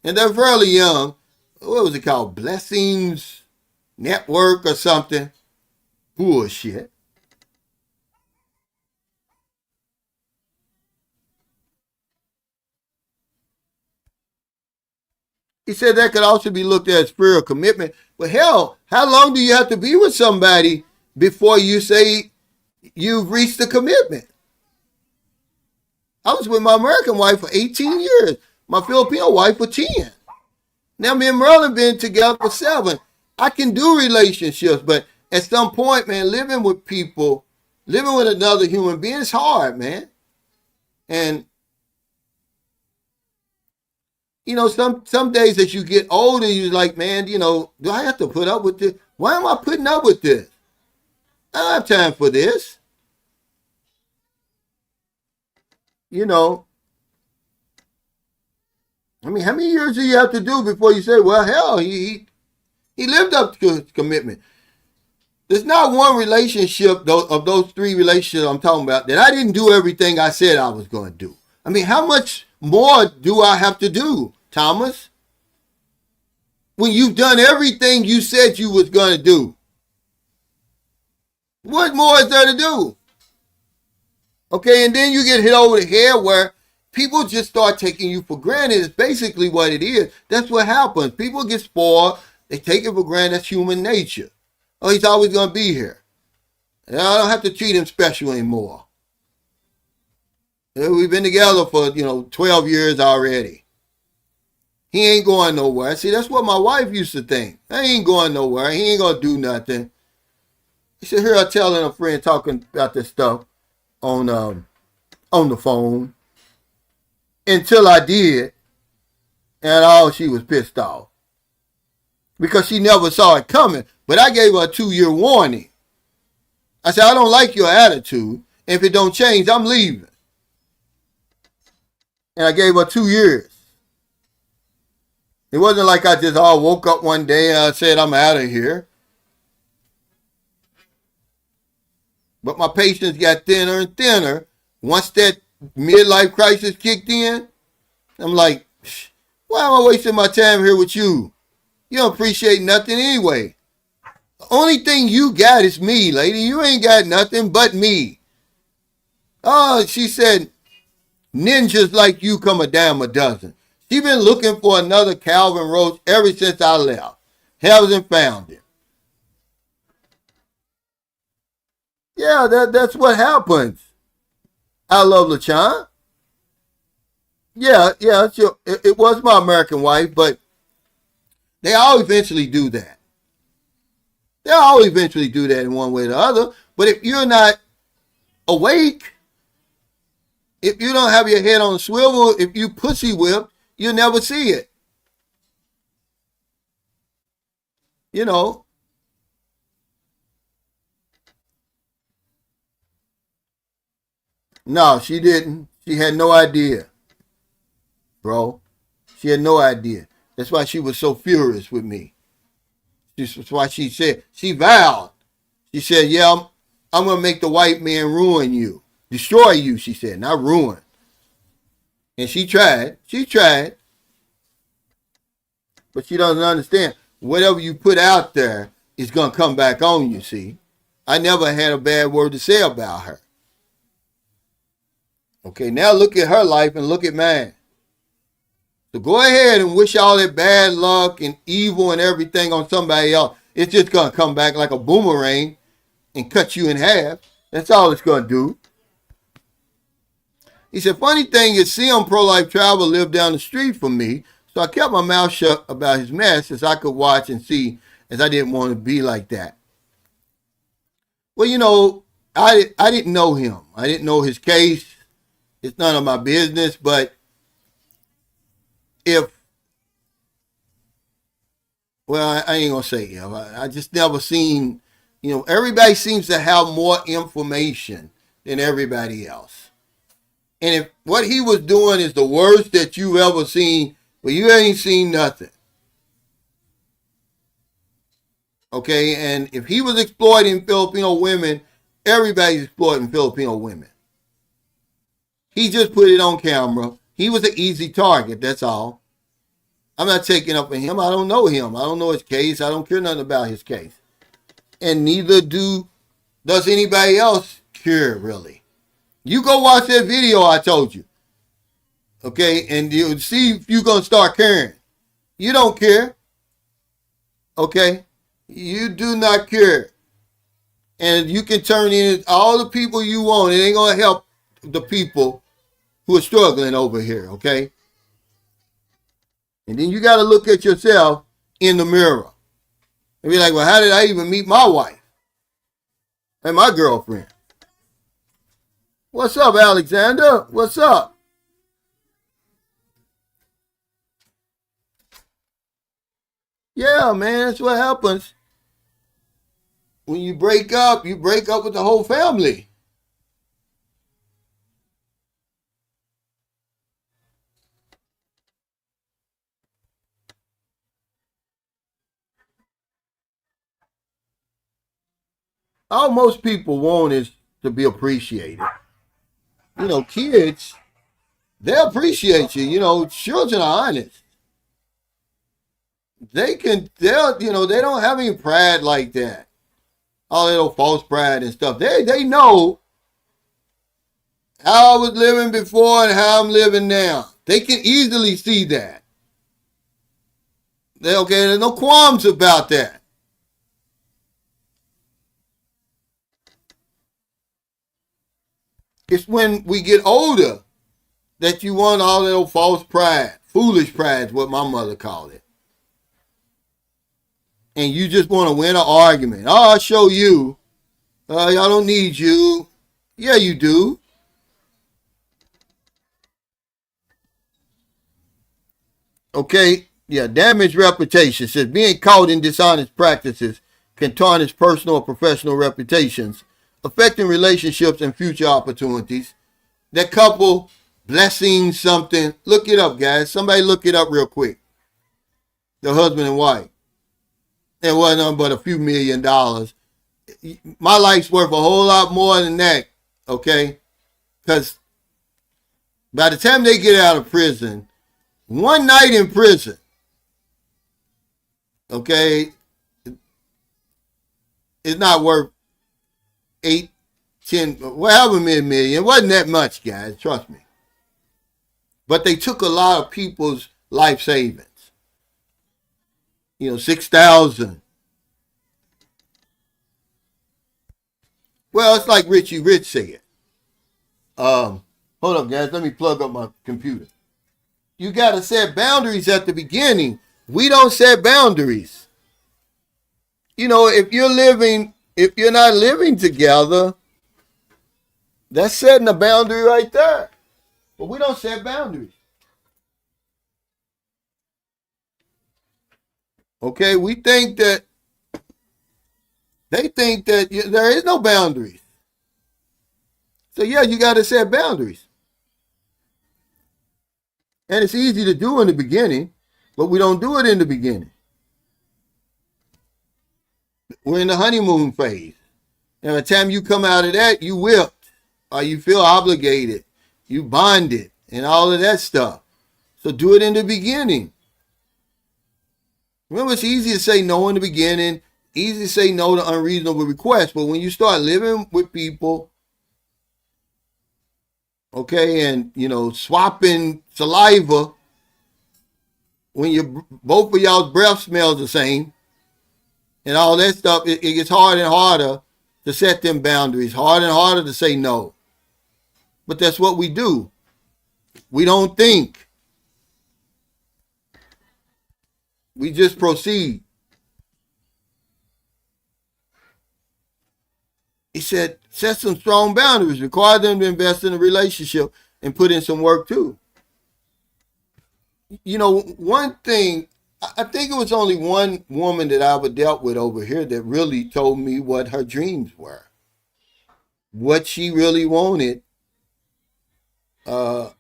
Speaker 1: And they're fairly young. What was it called? Blessings Network or something. Bullshit. He said that could also be looked at as spiritual commitment. But hell, how long do you have to be with somebody before you say you've reached the commitment? I was with my American wife for 18 years. My Filipino wife for 10. Now me and Merlin been together for 7. I can do relationships, but at some point, man, living with people, living with another human being is hard, man. And some days as you get older, you're like, man, do I have to put up with this? Why am I putting up with this? I don't have time for this. I mean, how many years do you have to do before you say, well, hell, he lived up to his commitment? There's not one relationship of those 3 relationships I'm talking about that I didn't do everything I said I was going to do. I mean, how much more do I have to do, Thomas? When you've done everything you said you was going to do. What more is there to do? Okay, and then you get hit over the head where people just start taking you for granted. It's basically what it is. That's what happens. People get spoiled. They take it for granted. That's human nature. Oh, he's always going to be here. And I don't have to treat him special anymore. We've been together for, 12 years already. He ain't going nowhere. See, that's what my wife used to think. I ain't going nowhere. He ain't going to do nothing. You should hear her telling a friend talking about this stuff on the phone. Until I did. And all she was pissed off because she never saw it coming. But I gave her a 2-year warning. I said, I don't like your attitude. If it don't change, I'm leaving. And I gave her 2 years. It wasn't like I just all woke up one day and I said, I'm out of here. But my patience got thinner and thinner. Once that midlife crisis kicked in, I'm like, why am I wasting my time here with you? You don't appreciate nothing anyway. The only thing you got is me, lady. You ain't got nothing but me. Oh, she said, ninjas like you come a dime a dozen. She been looking for another Calvin Roach ever since I left. Hasn't found it. Yeah, that's what happens. I love LaChan. Yeah, it was my American wife, but they all eventually do that. They'll all eventually do that in one way or the other. But if you're not awake, if you don't have your head on a swivel, if you pussy whip, you'll never see it. You know. No, she didn't. She had no idea, bro. She had no idea. That's why she was so furious with me. That's why she vowed. She said, yeah, I'm going to make the white man ruin you. Destroy you, she said, not ruin. And she tried. But she doesn't understand. Whatever you put out there is going to come back on you, see. I never had a bad word to say about her. Okay, now look at her life and look at mine. So go ahead and wish all that bad luck and evil and everything on somebody else. It's just going to come back like a boomerang and cut you in half. That's all it's going to do. He said, funny thing is, Sim Pro-Life Travel lived down the street from me, so I kept my mouth shut about his mess as I could watch and see, as I didn't want to be like that. Well, you know, I didn't know him. I didn't know his case. It's none of my business, but I ain't going to say if. I just never seen, everybody seems to have more information than everybody else. And if what he was doing is the worst that you've ever seen, well, you ain't seen nothing. Okay, and if he was exploiting Filipino women, everybody's exploiting Filipino women. He just put it on camera. He was an easy target, that's all. I'm not taking up for him. I don't know him. I don't know his case. I don't care nothing about his case. And neither does anybody else care, really. You go watch that video I told you. Okay, and you'll see if you're going to start caring. You don't care. Okay? You do not care. And you can turn in all the people you want. It ain't going to help the people who are struggling over here, okay? And then you got to look at yourself in the mirror and be like, well, how did I even meet my wife and my girlfriend? What's up, Alexander? What's up? Yeah, man, that's what happens. When you break up with the whole family. All most people want is to be appreciated. Kids, they appreciate you. Children are honest. They don't have any pride like that. All that little false pride and stuff. They know how I was living before and how I'm living now. They can easily see that. There's no qualms about that. It's when we get older that you want all that old false pride. Foolish pride is what my mother called it. And you just want to win an argument. Oh, I'll show you. Y'all don't need you. Yeah, you do. Okay, yeah, damaged reputation. It says being caught in dishonest practices can tarnish personal or professional reputations, affecting relationships and future opportunities. That couple blessing something. Look it up, guys. Somebody look it up real quick. The husband and wife. It wasn't nothing but a few $1,000,000. My life's worth a whole lot more than that, okay? Because by the time they get out of prison, one night in prison, okay, it's not worth 8, 10, however many million. It wasn't that much, guys, trust me. But they took a lot of people's life savings. 6,000. Well, it's like Richie Rich said. Hold up, guys. Let me plug up my computer. You got to set boundaries at the beginning. We don't set boundaries. If you're not living together, that's setting a boundary right there. But we don't set boundaries. Okay, they think that there is no boundaries. So yeah, you got to set boundaries. And it's easy to do in the beginning, but we don't do it in the beginning. We're in the honeymoon phase. And by the time you come out of that, you whipped, or you feel obligated, you bonded, and all of that stuff. So do it in the beginning. Remember, it's easy to say no in the beginning, easy to say no to unreasonable requests, but when you start living with people, okay, and swapping saliva, when both of y'all's breath smells the same, and all that stuff, it gets harder and harder to set them boundaries, harder and harder to say no. But that's what we do. We don't think. We just proceed. He said, set some strong boundaries, require them to invest in a relationship and put in some work too. One thing, I think it was only one woman that I ever dealt with over here that really told me what her dreams were, what she really wanted out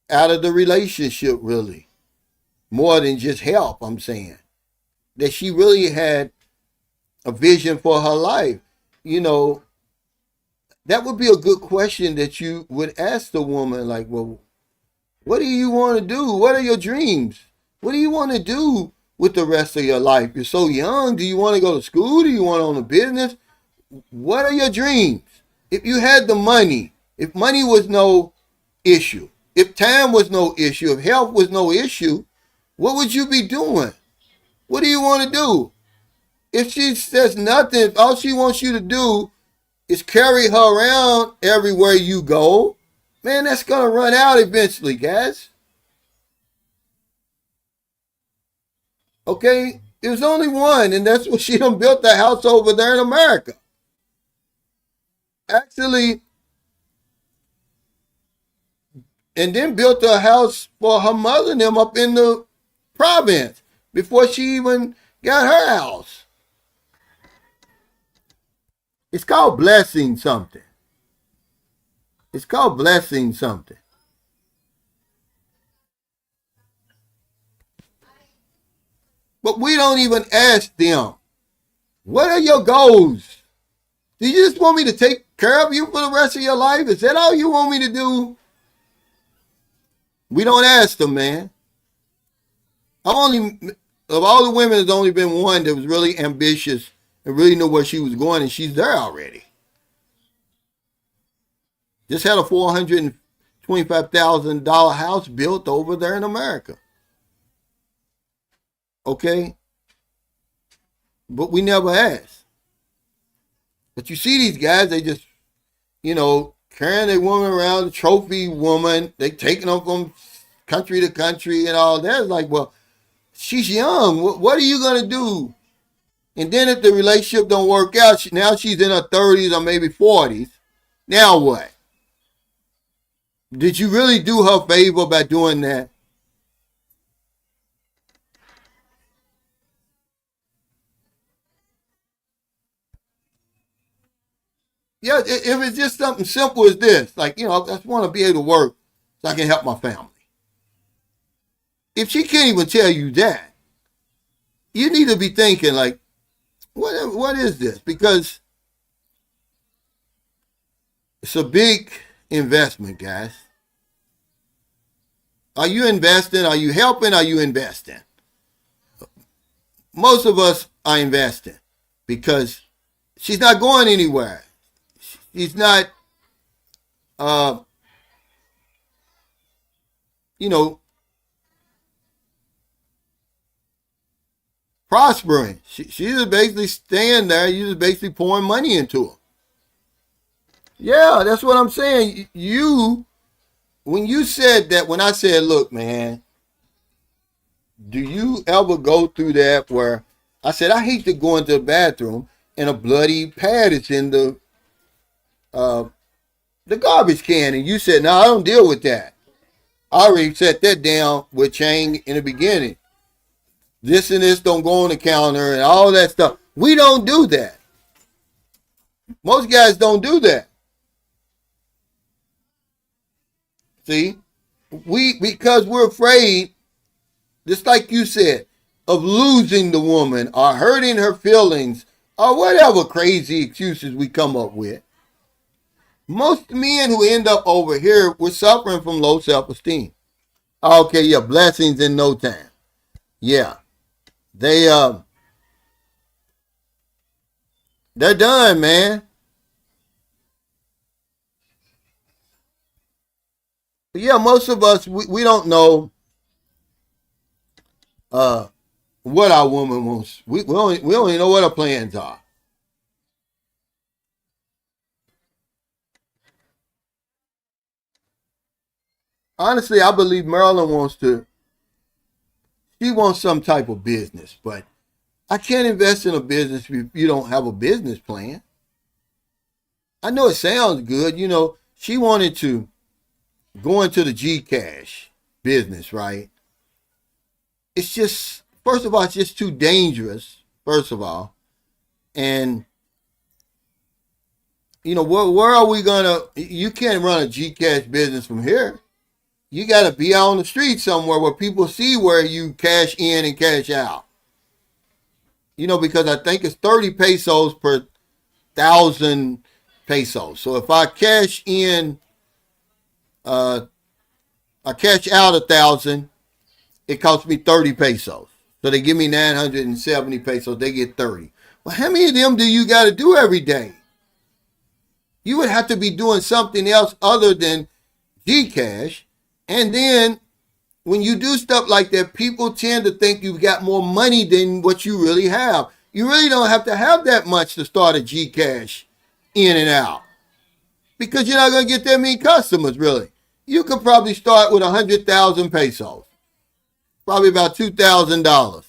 Speaker 1: of the relationship, really. More than just help, I'm saying. That she really had a vision for her life. That would be a good question that you would ask the woman, like, well, what do you want to do? What are your dreams? What do you want to do with the rest of your life? You're so young. Do you want to go to school? Do you want to own a business? What are your dreams? If you had the money, if money was no issue, if time was no issue, if health was no issue, what would you be doing? What do you want to do? If she says nothing, if all she wants you to do is carry her around everywhere you go, man, that's going to run out eventually, guys. Okay? It was only one, and that's what she done built the house over there in America. Actually, and then built a house for her mother and them up in the province before she even got her house. It's called blessing something. It's called blessing something. But we don't even ask them, what are your goals? Do you just want me to take care of you for the rest of your life? Is that all you want me to do? We don't ask them, man. Of all the women, there's only been one that was really ambitious and really knew where she was going, and she's there already. Just had a $425,000 house built over there in America. Okay? But we never ask. But you see these guys, they just, carrying a woman around, a trophy woman. They taking them from country to country and all that. It's like, well, she's young. What are you going to do? And then if the relationship don't work out, now she's in her 30s or maybe 40s. Now what? Did you really do her favor by doing that? Yeah, if it's just something simple as this, like, I just want to be able to work so I can help my family. If she can't even tell you that, you need to be thinking like, what is this? Because it's a big investment, guys. Are you investing? Are you helping? Are you investing? Most of us are investing because she's not going anywhere. She's not, uh, you know, prospering. She's just basically staying there. You're just basically pouring money into her. Yeah, that's what I'm saying. When you said that, when I said, look, man, do you ever go through that where I said, I hate to go into the bathroom and a bloody pad is in uh, the garbage can. And you said, no, I don't deal with that. I already set that down with Chang in the beginning. This and this don't go on the counter and all that stuff. We don't do that. Most guys don't do that. See, because we're afraid, just like you said, of losing the woman or hurting her feelings or whatever crazy excuses we come up with. Most men who end up over here were suffering from low self-esteem. Okay, yeah, blessings in no time. Yeah, they they're done, man. But yeah, most of us we don't know uh what our woman wants. We don't even know what our plans are. Honestly, I believe Marilyn she wants some type of business, but I can't invest in a business if you don't have a business plan. I know it sounds good. She wanted to go into the Gcash business, right? It's just, first of all, it's just too dangerous, first of all. And, where are we going to, you can't run a Gcash business from here. You got to be out on the street somewhere where people see where you cash in and cash out. Because I think it's 30 pesos per 1,000 pesos. So if I cash in, I cash out 1,000, it costs me 30 pesos. So they give me 970 pesos, they get 30. Well, how many of them do you got to do every day? You would have to be doing something else other than Gcash. And then when you do stuff like that, people tend to think you've got more money than what you really have. You really don't have to have that much to start a Gcash in and out, because you're not going to get that many customers, really. You could probably start with 100,000 pesos, probably about $2,000.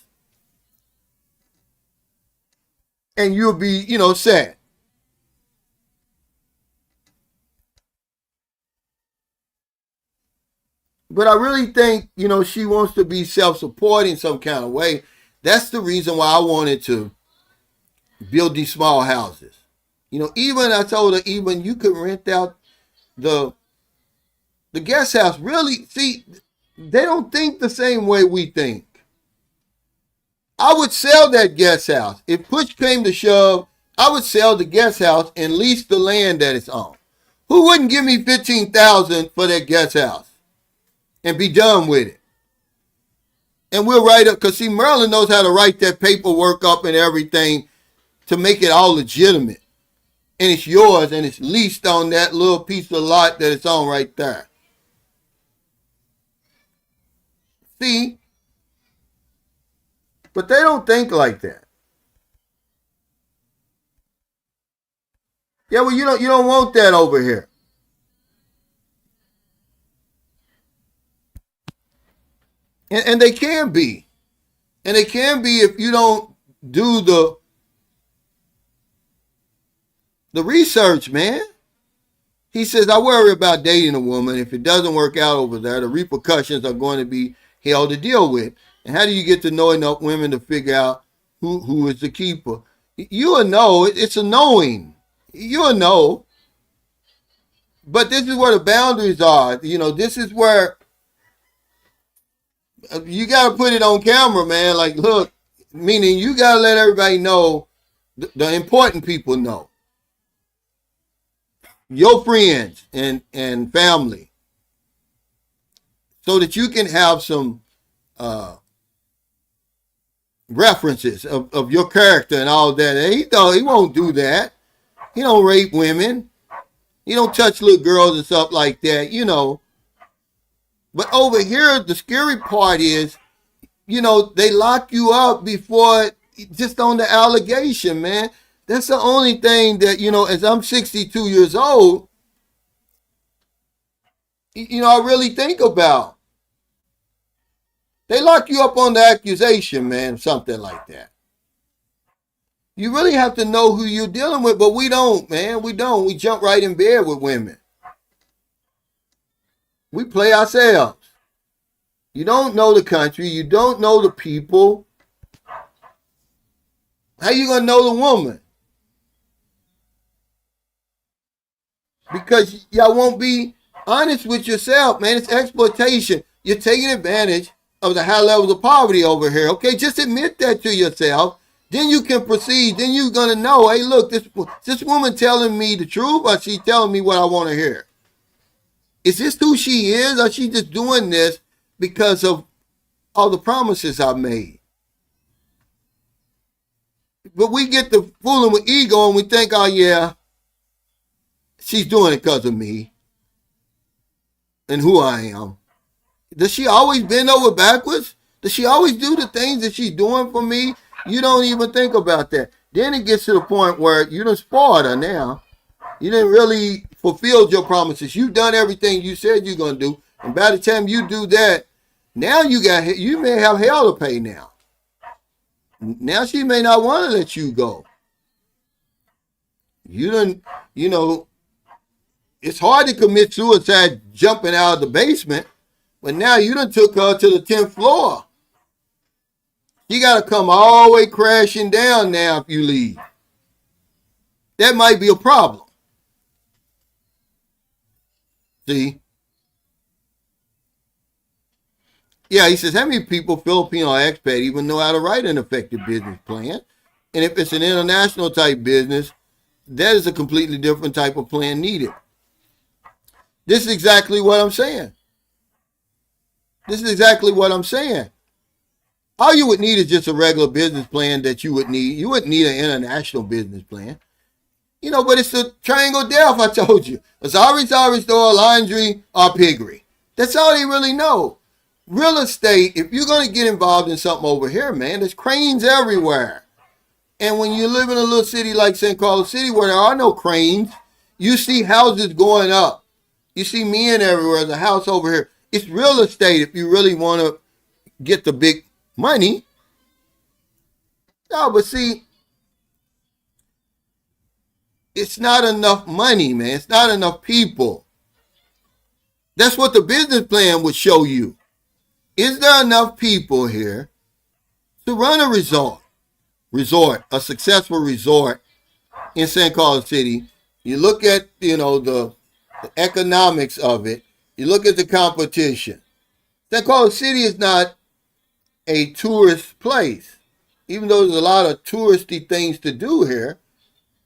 Speaker 1: And you'll be, set. But I really think, she wants to be self-supporting some kind of way. That's the reason why I wanted to build these small houses. Even I told her, even you could rent out the guest house. Really, see, they don't think the same way we think. I would sell that guest house. If push came to shove, I would sell the guest house and lease the land that it's on. Who wouldn't give me 15,000 for that guest house and be done with it? And we'll write up, because see, Maryland knows how to write that paperwork up and everything to make it all legitimate. And it's yours, and it's leased on that little piece of lot that it's on right there. See? But they don't think like that. Yeah, well, you don't want that over here. And they can be. And they can be if you don't do the research, man. He says, I worry about dating a woman. If it doesn't work out over there, the repercussions are going to be hell to deal with. And how do you get to know enough women to figure out who is the keeper? You will know. It's a knowing. You'll know. But this is where the boundaries are. This is where you got to put it on camera, man. Like, look, meaning you got to let everybody know, the important people know, your friends and family, so that you can have some uh, references of your character and all that. And he won't do that. He don't rape women. He don't touch little girls and stuff like that. But over here, the scary part is, they lock you up before, just on the allegation, man. That's the only thing that, as I'm 62 years old, I really think about. They lock you up on the accusation, man, something like that. You really have to know who you're dealing with, but we don't, man. We don't. We jump right in bed with women. We play ourselves. You don't know the country. You don't know the people. How you gonna know the woman? Because y'all won't be honest with yourself, man. It's exploitation. You're taking advantage of the high levels of poverty over here. Okay, just admit that to yourself. Then you can proceed. Then you're gonna know, hey, look, this woman telling me the truth, or she telling me what I want to hear? Is this who she is, or she just doing this because of all the promises I made? But we get to fooling with ego and we think, oh yeah, she's doing it because of me and who I am. Does she always bend over backwards? Does she always do the things that she's doing for me? You don't even think about that. Then it gets to the point where you done spoiled her now. You didn't really fulfill your promises. You've done everything you said you're going to do. And by the time you do that, now you may have hell to pay now. Now she may not want to let you go. You done, it's hard to commit suicide jumping out of the basement, but now you done took her to the 10th floor. You got to come all the way crashing down now if you leave. That might be a problem. See? Yeah, he says, how many people, Filipino or expat, even know how to write an effective business plan? And if it's an international type business, that is a completely different type of plan needed. This is exactly what I'm saying. This is exactly what I'm saying. All you would need is just a regular business plan that you would need. You wouldn't need an international business plan. But it's the triangle death, I told you. A sorry store, laundry, or piggery. That's all they really know. Real estate, if you're going to get involved in something over here, man, there's cranes everywhere. And when you live in a little city like St. Carlos City where there are no cranes, you see houses going up. You see men everywhere. There's a house over here. It's real estate if you really want to get the big money. No, but see, it's not enough money, man. It's not enough people. That's what the business plan would show you. Is there enough people here to run a a successful resort in St. Carlos City? You look at, the economics of it. You look at the competition. St. Carlos City is not a tourist place. Even though there's a lot of touristy things to do here,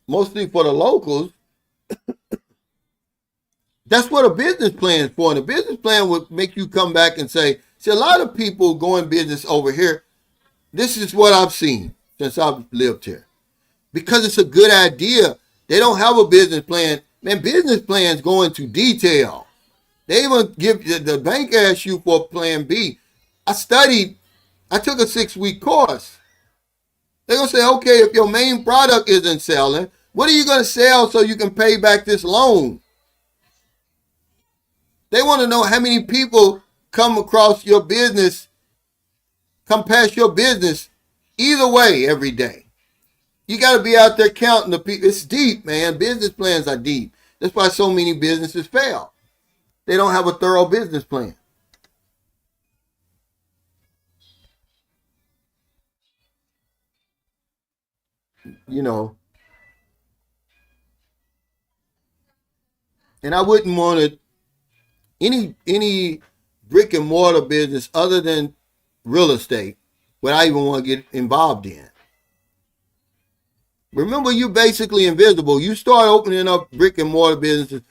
Speaker 1: mostly for the locals, that's what a business plan is for. And a business plan would make you come back and say, see, a lot of people going business over here, this is what I've seen since I've lived here. Because it's a good idea. They don't have a business plan. Man, business plans go into detail. They even give, the bank asks you for plan B. I took a 6-week course. They're going to say, okay, if your main product isn't selling, what are you going to sell so you can pay back this loan? They want to know how many people come across your business, come past your business, either way every day. You got to be out there counting the people. It's deep, man. Business plans are deep. That's why so many businesses fail. They don't have a thorough business plan. You know, And I wouldn't want to any brick and mortar business other than real estate would I even want to get involved in. Remember, you basically invisible. You start opening up brick and mortar businesses.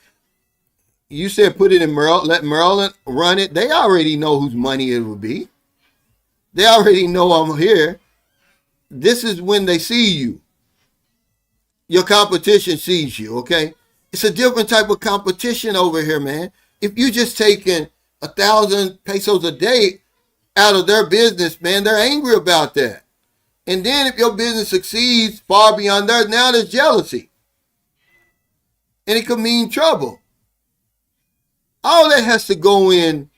Speaker 1: You said put it in Maryland, let Maryland run it. They already know whose money it will be. They already know I'm here. This is when they see you. Your competition sees you, okay? It's a different type of competition over here, man. If you just taking 1,000 pesos a day out of their business, man, they're angry about that. And then if your business succeeds far beyond theirs, now there's jealousy. And it could mean trouble. All that has to go in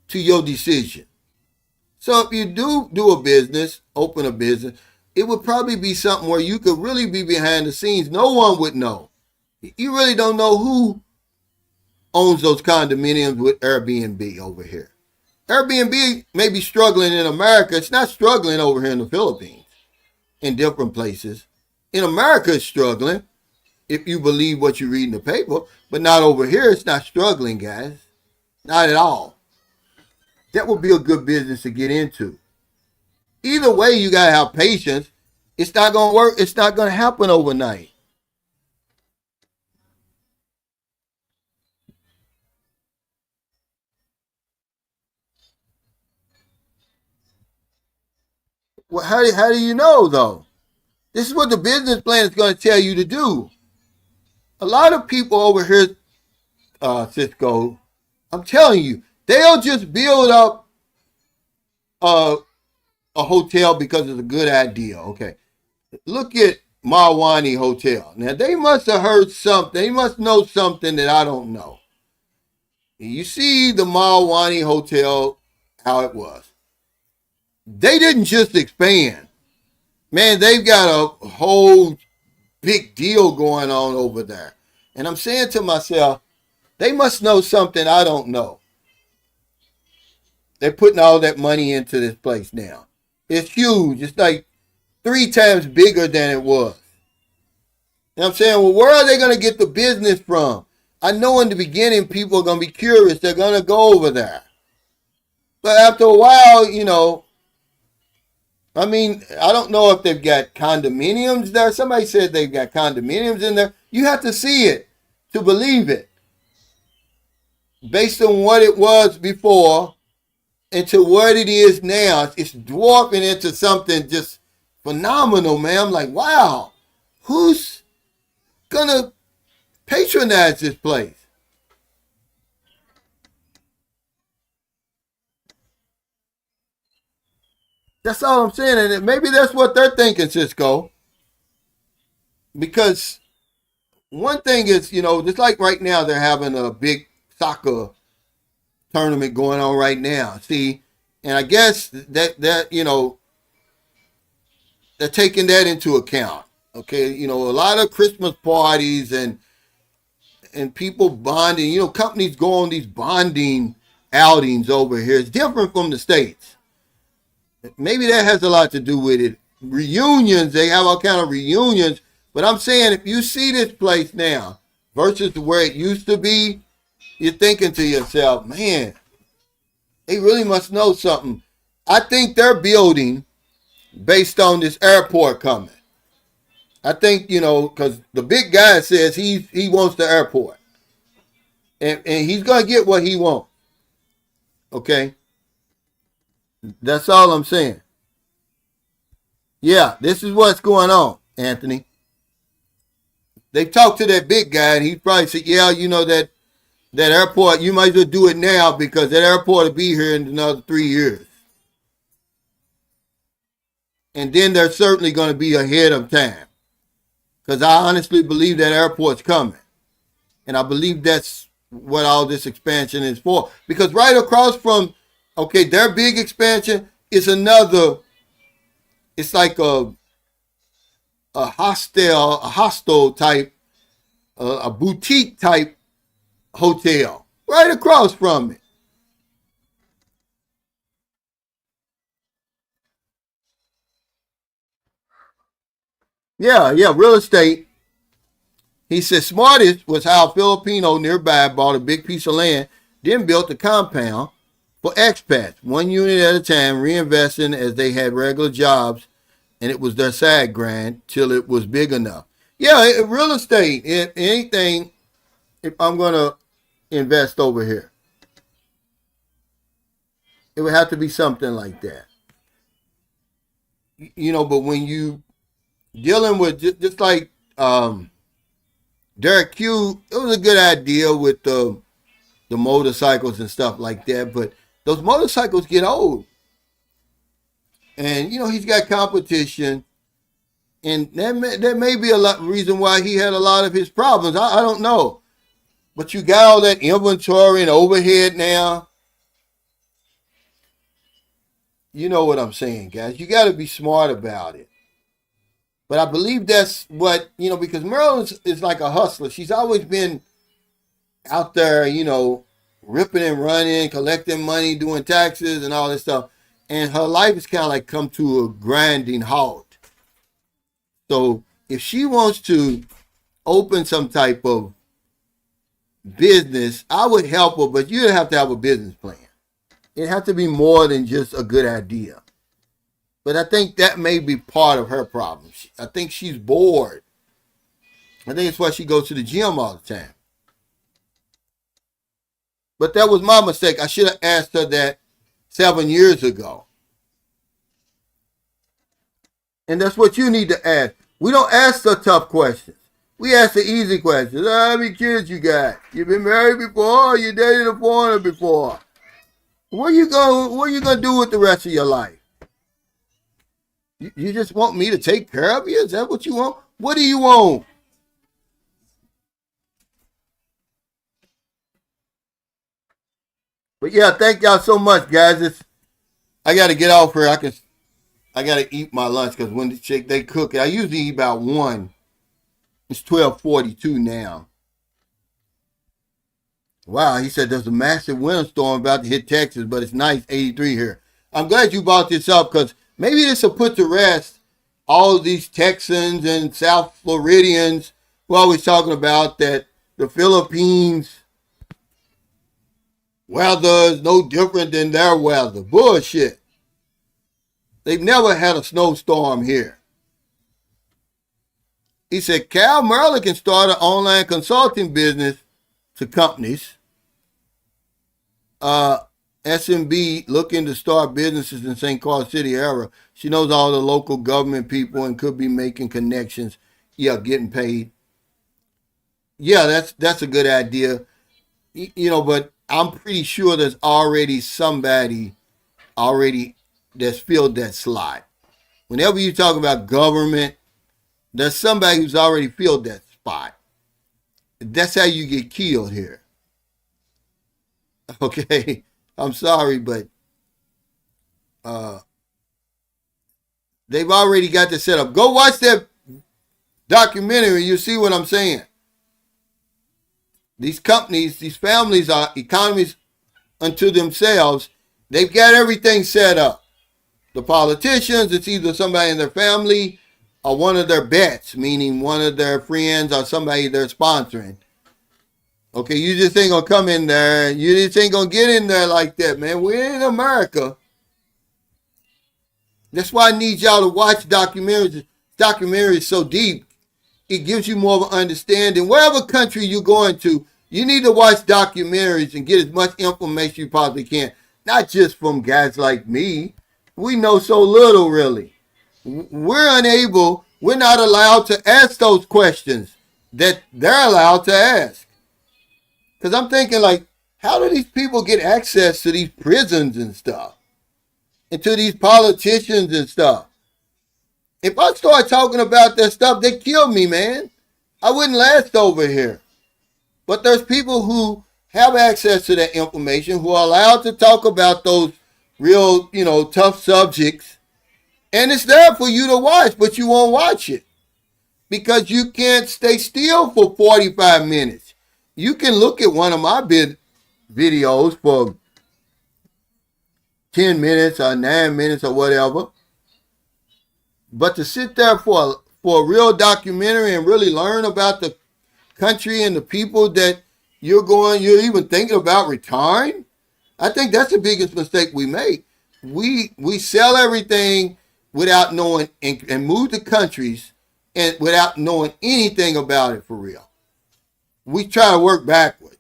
Speaker 1: to your decision. So if you do a business, open a business, it would probably be something where you could really be behind the scenes. No one would know. You really don't know who owns those condominiums with Airbnb over here. Airbnb may be struggling in America. It's not struggling over here in the Philippines, in different places. In America, it's struggling, if you believe what you read in the paper, but not over here. It's not struggling, guys. Not at all. That would be a good business to get into. Either way, you got to have patience. It's not going to work. It's not going to happen overnight. Well, how do you know, though? This is what the business plan is going to tell you to do. A lot of people over here, Cisco, I'm telling you, they'll just build up a, a hotel because it's a good idea. Okay. Look at Mawani Hotel. Now, they must have heard something. They must know something that I don't know. You see the Mawani Hotel, how it was. They didn't just expand. Man, they've got a whole big deal going on over there. And I'm saying to myself, they must know something I don't know. They're putting all that money into this place now. It's huge. It's like 3 times bigger than it was. And I'm saying, well, where are they going to get the business from? I know in the beginning people are going to be curious. They're going to go over there. But after a while, I mean, I don't know if they've got condominiums there. Somebody said they've got condominiums in there. You have to see it to believe it. Based on what it was before and to what it is now, it's dwarfing into something just phenomenal, man. I'm like, wow, who's going to patronize this place? That's all I'm saying. And maybe that's what they're thinking, Cisco. Because one thing is, just like right now, they're having a big soccer tournament going on right now. See, and I guess that they're taking that into account. Okay, a lot of Christmas parties and people bonding. Companies go on these bonding outings over here. It's different from the States. Maybe that has a lot to do with it. Reunions, they have all kind of reunions. But I'm saying if you see this place now versus where it used to be, you're thinking to yourself, man, they really must know something. I think they're building based on this airport coming. I think, because the big guy says he wants the airport. And he's going to get what he wants. Okay? That's all I'm saying. Yeah, this is what's going on, Anthony. They talked to that big guy, and he probably said, yeah, that airport, you might as well do it now because that airport will be here in another 3 years. And then they're certainly going to be ahead of time. Because I honestly believe that airport's coming. And I believe that's what all this expansion is for. Because right across from, their big expansion is another, it's like a hostel type, a boutique type hotel. Right across from it. Yeah, real estate. He said smartest was how a Filipino nearby bought a big piece of land, then built a compound for expats, one unit at a time, reinvesting as they had regular jobs, and it was their side grind till it was big enough. Yeah, real estate, if anything, if I'm going to invest over here, it would have to be something like that. But when you dealing with just like Derek Q, it was a good idea with the motorcycles and stuff like that, but those motorcycles get old. And he's got competition, and that may be a lot reason why he had a lot of his problems. I don't know, but you got all that inventory and overhead now. You know what I'm saying, guys. You got to be smart about it. But I believe that's what because Merle is like a hustler. She's always been out there, ripping and running, collecting money, doing taxes, and all this stuff. And her life has kind of like come to a grinding halt. So if she wants to open some type of business, I would help her, but you'd have to have a business plan. It has to be more than just a good idea. But I think that may be part of her problem. I think she's bored. I think it's why she goes to the gym all the time. But that was my mistake. I should have asked her that 7 years ago. And that's what you need to ask. We don't ask the tough questions. We ask the easy questions. How many kids you got? You been married before? You dated a foreigner before? What are you gonna do with the rest of your life? You just want me to take care of you? Is that what you want? What do you want? But yeah, thank y'all so much, guys. I got to get off here. I got to eat my lunch because when they cook it, I usually eat about 1. It's 12:42 now. Wow, he said there's a massive windstorm about to hit Texas, but it's nice, 83 here. I'm glad you brought this up because maybe this will put to rest all of these Texans and South Floridians who are always talking about that the Philippines weather is no different than their weather. Bullshit. They've never had a snowstorm here. He said Cal Merlin can start an online consulting business to companies. SMB looking to start businesses in St. Carl City area. She knows all the local government people and could be making connections. Yeah, getting paid. Yeah, that's a good idea. But I'm pretty sure there's already somebody that's filled that slot. Whenever you talk about government, there's somebody who's already filled that spot. That's how you get killed here. Okay, I'm sorry, but they've already got this set up. Go watch that documentary. You see what I'm saying. These companies, these families are economies unto themselves. They've got everything set up. The politicians, it's either somebody in their family or one of their bets, meaning one of their friends or somebody they're sponsoring. Okay, you just ain't gonna come in there. You just ain't gonna get in there like that, man. We're in America. That's why I need y'all to watch documentaries. Documentaries so deep. It gives you more of an understanding. Wherever country you're going to, you need to watch documentaries and get as much information you possibly can. Not just from guys like me. We know so little, really. We're not allowed to ask those questions that they're allowed to ask. Because I'm thinking, like, how do these people get access to these prisons and stuff? And to these politicians and stuff? If I start talking about that stuff, they kill me, man. I wouldn't last over here. But there's people who have access to that information, who are allowed to talk about those real, tough subjects. And it's there for you to watch, but you won't watch it. Because you can't stay still for 45 minutes. You can look at one of my videos for 10 minutes or 9 minutes or whatever. But to sit there for a real documentary and really learn about the country and the people that you're even thinking about retiring? I think that's the biggest mistake we make. We sell everything without knowing and move to countries and without knowing anything about it for real. We try to work backwards.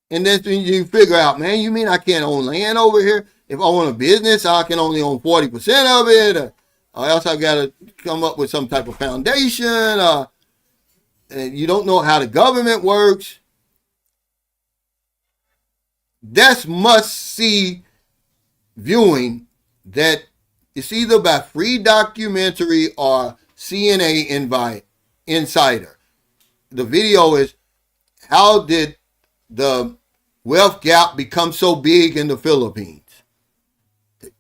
Speaker 1: And then you figure out, man, you mean I can't own land over here? If I own a business, I can only own 40% of it, or else I've got to come up with some type of foundation. And you don't know how the government works. That's must-see viewing that it's either by free documentary or CNA Insider. The video is, how did the wealth gap become so big in the Philippines?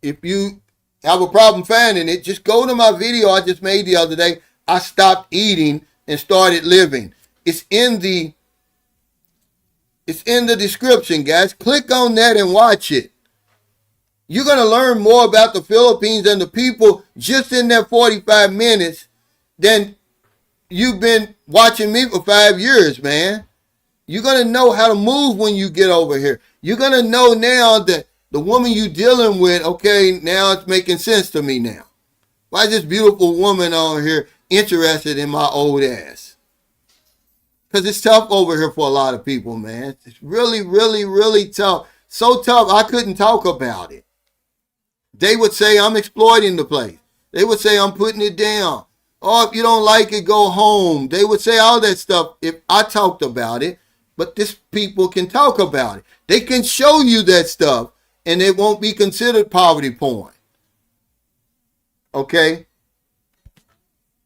Speaker 1: If you have a problem finding it, just go to my video I just made the other day. I stopped eating and started living. It's in the description, guys. Click on that and watch it. You're going to learn more about the Philippines and the people just in that 45 minutes than you've been watching me for 5 years, man. You're going to know how to move when you get over here. You're going to know now that the woman you're dealing with, okay, now it's making sense to me now. Why is this beautiful woman on here interested in my old ass? Because it's tough over here for a lot of people, man. It's really, really, really tough. So tough, I couldn't talk about it. They would say I'm exploiting the place. They would say I'm putting it down. Oh, if you don't like it, go home. They would say all that stuff if I talked about it. But this people can talk about it. They can show you that stuff, and it won't be considered poverty porn. Okay?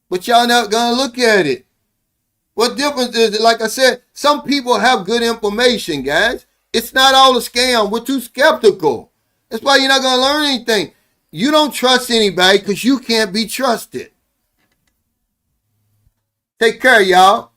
Speaker 1: But y'all not going to look at it. What difference is it? Like I said, some people have good information, guys. It's not all a scam. We're too skeptical. That's why you're not going to learn anything. You don't trust anybody because you can't be trusted. Take care, y'all.